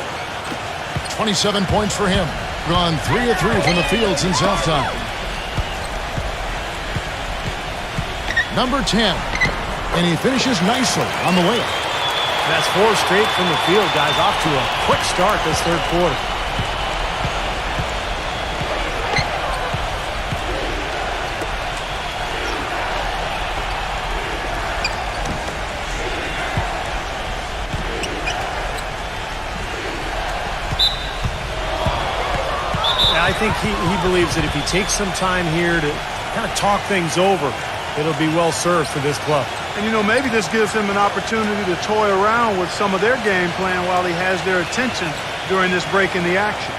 27 points for him. Gone 3 of 3 from the field since halftime. Number 10. And he finishes nicely on the way up. That's 4 straight from the field, guys. Off to a quick start this third quarter. think he believes that if he takes some time here to kind of talk things over, it'll be well served for this club. And, you know, maybe this gives him an opportunity to toy around with some of their game plan while he has their attention during this break in the action.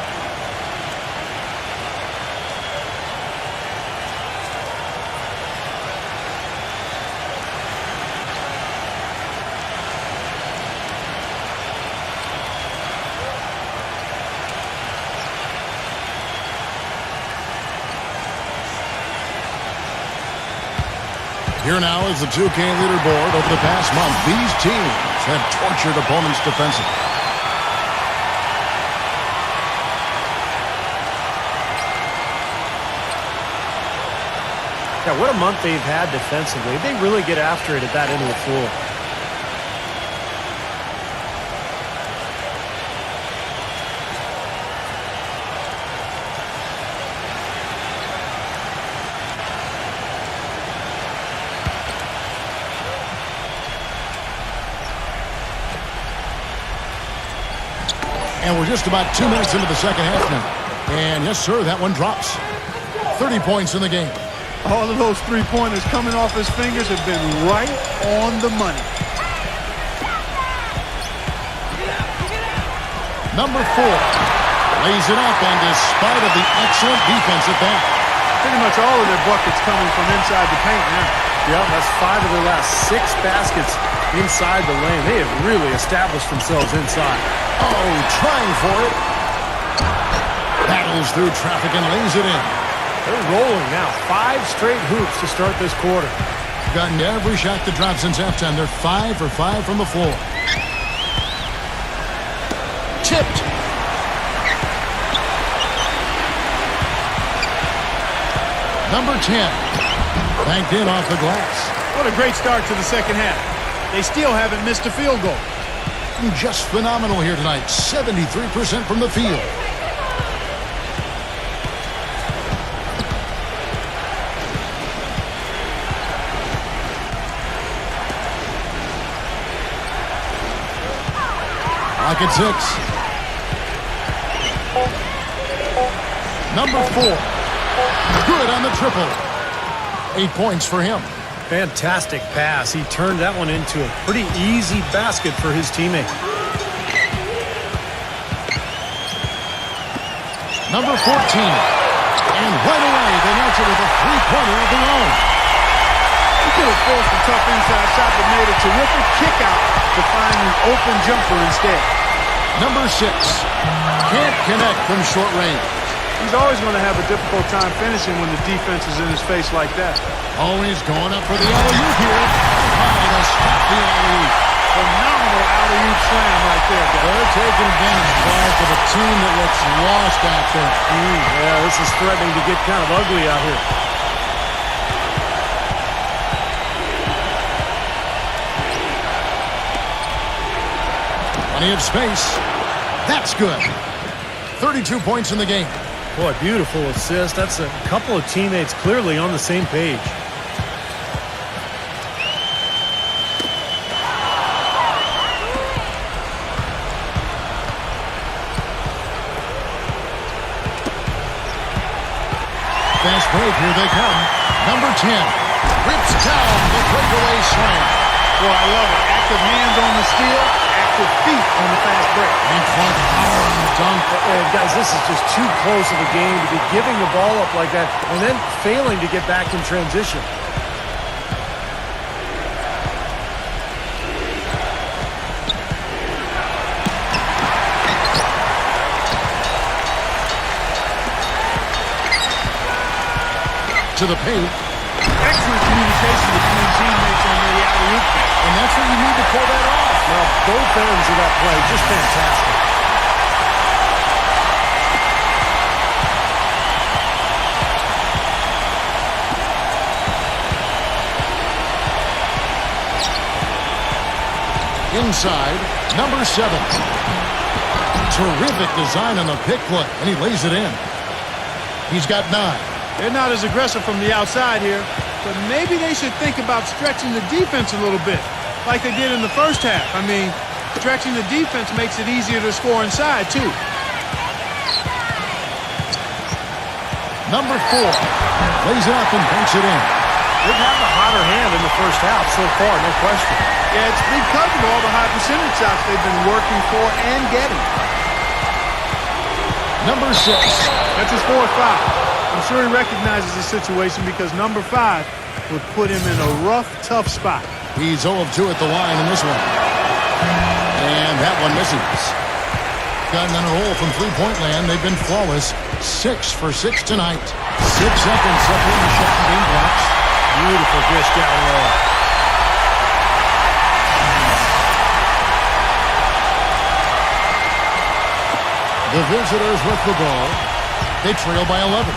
Here now is the 2K leaderboard. Over the past month, these teams have tortured opponents defensively. Yeah, what a month they've had defensively. They really get after it at that end of the floor. And we're just about 2 minutes into the second half now. And yes, sir, that one drops. 30 points in the game. All of those three-pointers coming off his fingers have been right on the money. Number 4 lays it up, and despite of the excellent defense at that, Pretty much all of their buckets coming from inside the paint now. Yeah, that's 5 of their last 6 baskets inside the lane. They have really established themselves inside. oh, trying for it. Battles through traffic and lays it in. They're rolling now. 5 straight hoops to start this quarter. Gotten every shot that dropped since halftime. They're 5 for 5 from the floor. Tipped. Number 10. Banked in off the glass. What a great start to the second half. They still haven't missed a field goal. Just phenomenal here tonight. 73% from the field. Lock at 6. Number 4. Good on the triple. 8 points for him. Fantastic pass. He turned that one into a pretty easy basket for his teammate. Number 14. And right away, they answer with a three-pointer of their own. He could have forced a tough inside shot but made a terrific kick out to find an open jumper instead. Number 6. Can't connect from short range. He's always going to have a difficult time finishing when the defense is in his face like that. Always going up for the alley-oop here. Trying to stop the alley-oop. Phenomenal alley-oop slam right there, guys. They're taking advantage, Clark, of a team that looks lost out there. Yeah, this is threatening to get kind of ugly out here. Plenty of space. That's good. 32 points in the game. Boy, beautiful assist. That's a couple of teammates clearly on the same page. Fast break, here they come. Number 10. Rips down the breakaway slam. Boy, I love it. Active hands on the steal, active feet on the fast break. And Clark power on the dunk. Guys, this is just too close of a game to be giving the ball up like that and then failing to get back in transition. To the paint. Excellent communication between teammates on the alley-oop. And that's what you need to pull that off. Well, both ends of that play, just fantastic. Inside, number 7. Terrific design on the pick play, and he lays it in. He's got 9. They're not as aggressive from the outside here, but maybe they should think about stretching the defense a little bit, like they did in the first half. I mean, stretching the defense makes it easier to score inside, too. Number 4 lays it up and banks it in. They've had the hotter hand in the first half so far, no question. Yeah, it's because of all the high percentage shots they've been working for and getting. Number 6. That's his 4th foul. I'm sure he recognizes the situation because number 5 would put him in a rough, tough spot. He's 0 of 2 at the line in this one. And that one misses. Gotten on a roll from three-point land. They've been flawless. 6 for 6 tonight. 6 seconds separating the shot and game blocks. Beautiful dish down low. The visitors with the ball. They trail by 11.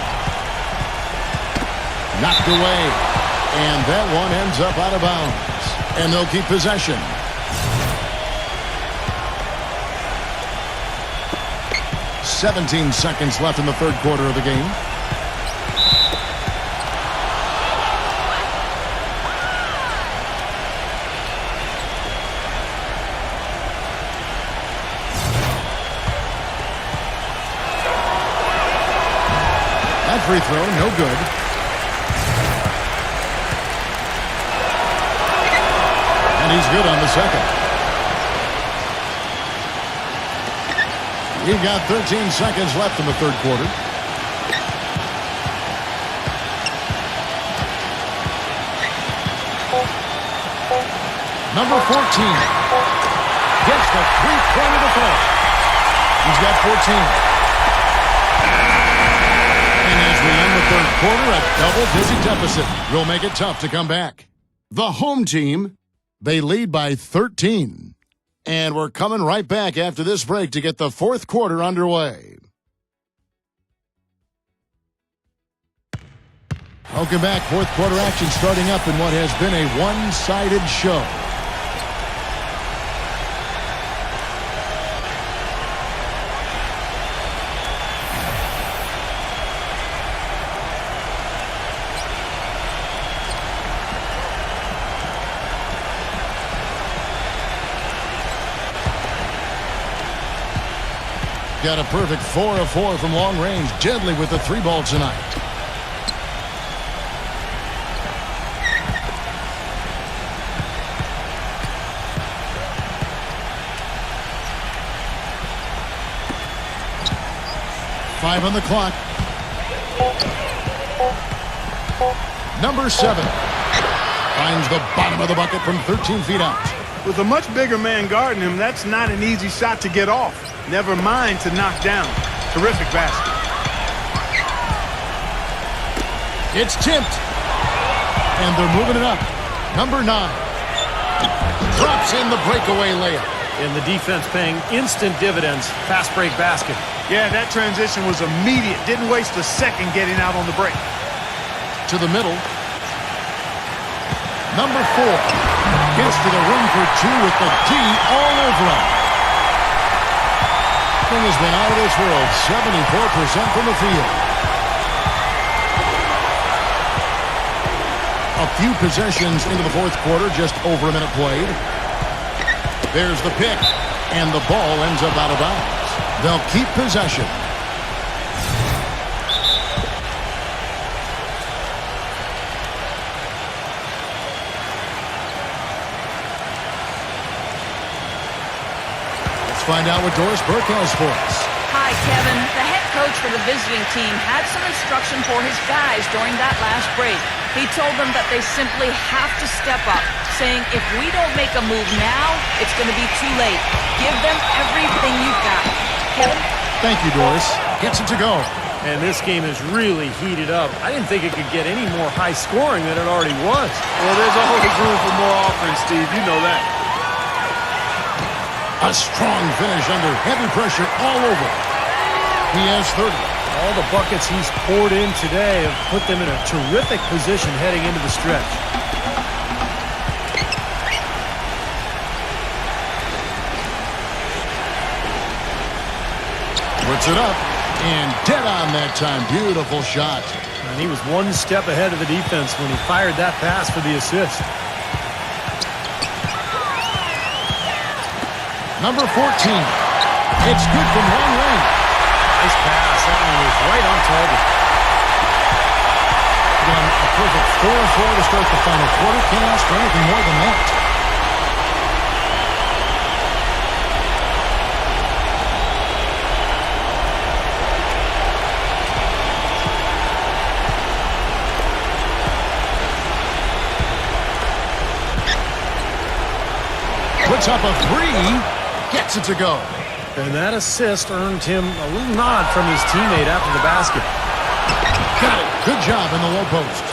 Knocked away. And that one ends up out of bounds. And they'll keep possession. "17 seconds left in the third quarter of the game. That free throw, no good. And he's good on the second. We've got 13 seconds left in the third quarter. Number 14 gets the three-pointer to fall. He's got 14. And as we end the third quarter, a double-digit deficit will make it tough to come back. The home team, they lead by 13. And we're coming right back after this break to get the fourth quarter underway. Welcome back. Fourth quarter action starting up in what has been a one-sided show. Got a perfect 4 of 4 from long range. Deadly with the 3-ball tonight. Five on the clock. Number 7 finds the bottom of the bucket from 13 feet out. With a much bigger man guarding him, that's not an easy shot to get off. Never mind to knock down. Terrific basket. It's tipped. And they're moving it up. Number 9 drops in the breakaway layup. And the defense paying instant dividends. Fast break basket. Yeah, that transition was immediate. Didn't waste a second getting out on the break. To the middle. Number 4 gets to the rim for 2 with the D all over him. Thing has been out of this world. 74% from the field. A few possessions into the fourth quarter, just over a minute played. There's the pick, and the ball ends up out of bounds. They'll keep possession. Let's find out what Doris Burke has for us. Hi, Kevin. The head coach for the visiting team had some instruction for his guys during that last break. He told them that they simply have to step up, saying if we don't make a move now, it's going to be too late. Give them everything you've got. Kevin? Thank you, Doris. Gets it to go. And this game is really heated up. I didn't think it could get any more high scoring than it already was. Well, there's always room for more offense, Steve. You know that. A strong finish under heavy pressure all over. He has 30. All the buckets he's poured in today have put them in a terrific position heading into the stretch. Puts it up, and dead on that time. Beautiful shot. And he was one step ahead of the defense when he fired that pass for the assist. Number 14. It's good from long range. Nice pass. That one was right on target. been a perfect 4-4 to start the final quarter. Can't ask for anything more than that. Puts up a three, gets it to go. And that assist earned him a little nod from his teammate after the basket. Got it. Good job in the low post.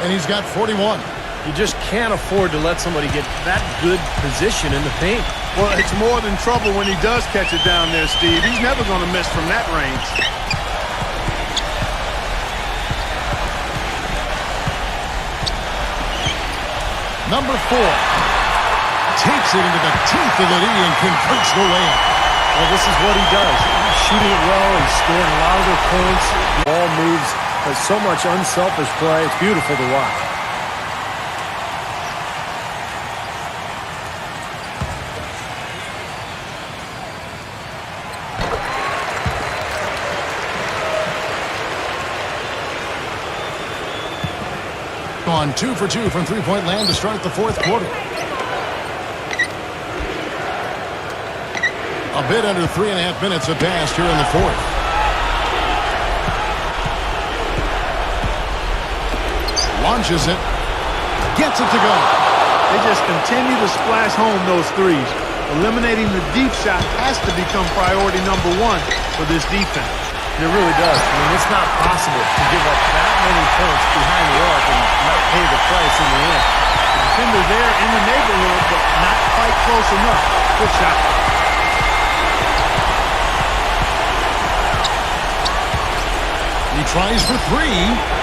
And he's got 41. You just can't afford to let somebody get that good position in the paint. Well, it's more than trouble when he does catch it down there, Steve. He's never going to miss from that range. Number 4. Takes it into the teeth of the knee and converts the layup. Well, this is what he does. He's shooting it well. He's scoring a lot of their points. The ball moves. There's so much unselfish play. It's beautiful to watch. On 2 for 2 from three-point land to start the fourth quarter. A bit under 3.5 minutes have passed here in the fourth. Launches it. Gets it to go. They just continue to splash home those threes. Eliminating the deep shot has to become priority number 1 for this defense. It really does. I mean, it's not possible to give up that many points behind the arc and not pay the price in the end. The defender there in the neighborhood, but not quite close enough. Good shot. He tries for 3.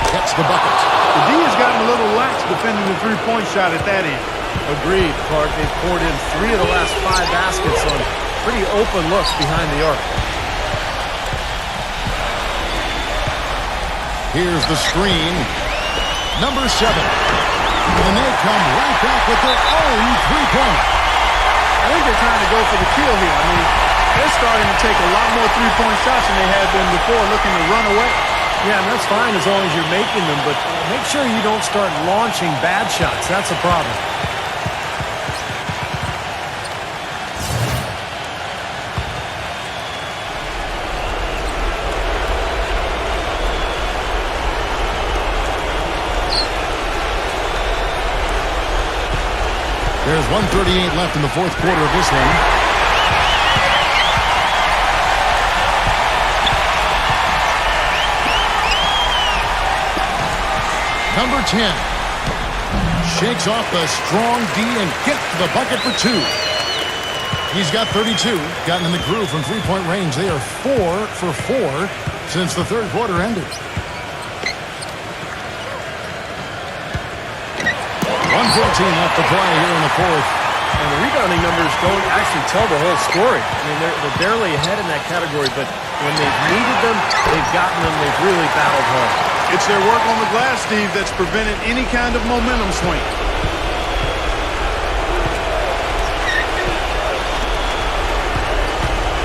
Gets the bucket. The D has gotten a little lax defending the three-point shot at that end. Agreed, Clark. They've poured in 3 of the last 5 baskets on pretty open looks behind the arc. Here's the screen. Number 7. And they come right back with their own three-pointer. I think they're trying to go for the kill here. I mean, they're starting to take a lot more three-point shots than they had been before, looking to run away. Yeah, and that's fine as long as you're making them, but make sure you don't start launching bad shots. That's a problem. There's 1:38 left in the fourth quarter of this one. Number 10 shakes off the strong D and gets to the bucket for 2. He's got 32, gotten in the groove from three-point range. They are 4 for 4 since the third quarter ended. 1:14 left to play here in the fourth. And the rebounding numbers don't actually tell the whole story. I mean, they're barely ahead in that category, but when they've needed them, they've gotten them. They've really battled hard. It's their work on the glass, Steve, that's prevented any kind of momentum swing.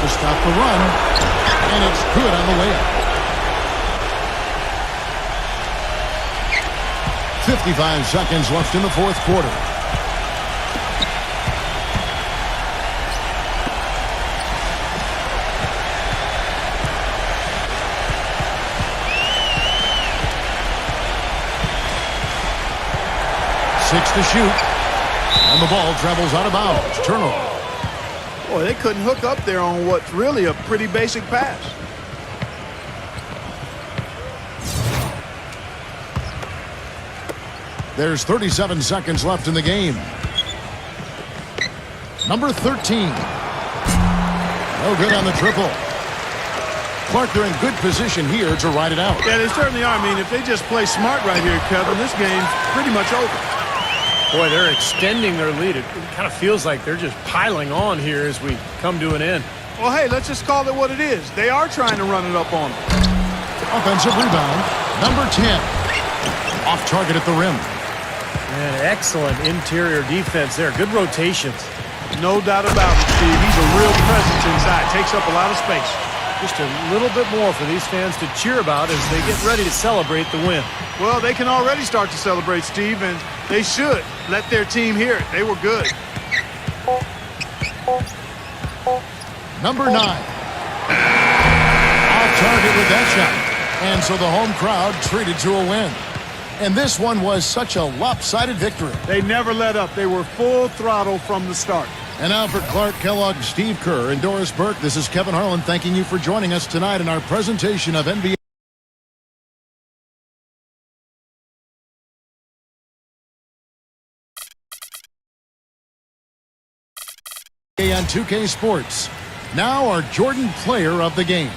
To stop the run, and it's good on the layup. 55 seconds left in the fourth quarter. Six to shoot. And the ball travels out of bounds. Turnover. Boy, they couldn't hook up there on what's really a pretty basic pass. There's 37 seconds left in the game. Number 13. No good on the triple. Clark, they're in good position here to ride it out. Yeah, they certainly are. I mean, if they just play smart right here, Kevin, this game's pretty much over. Boy, they're extending their lead. It kind of feels like they're just piling on here as we come to an end. Well, hey, let's just call it what it is. They are trying to run it up on them. Offensive rebound. Number 10. Off target at the rim. And excellent interior defense there. Good rotations. No doubt about it, Steve. He's a real presence inside. Takes up a lot of space. Just a little bit more for these fans to cheer about as they get ready to celebrate the win. Well, they can already start to celebrate, Steve, and they should let their team hear it. They were good. Number 9. Off target with that shot. And so the home crowd treated to a win. And this one was such a lopsided victory. They never let up. They were full throttle from the start. And now for Clark Kellogg, Steve Kerr, and Doris Burke, this is Kevin Harlan thanking you for joining us tonight in our presentation of NBA on 2K Sports. Now our Jordan Player of the Game.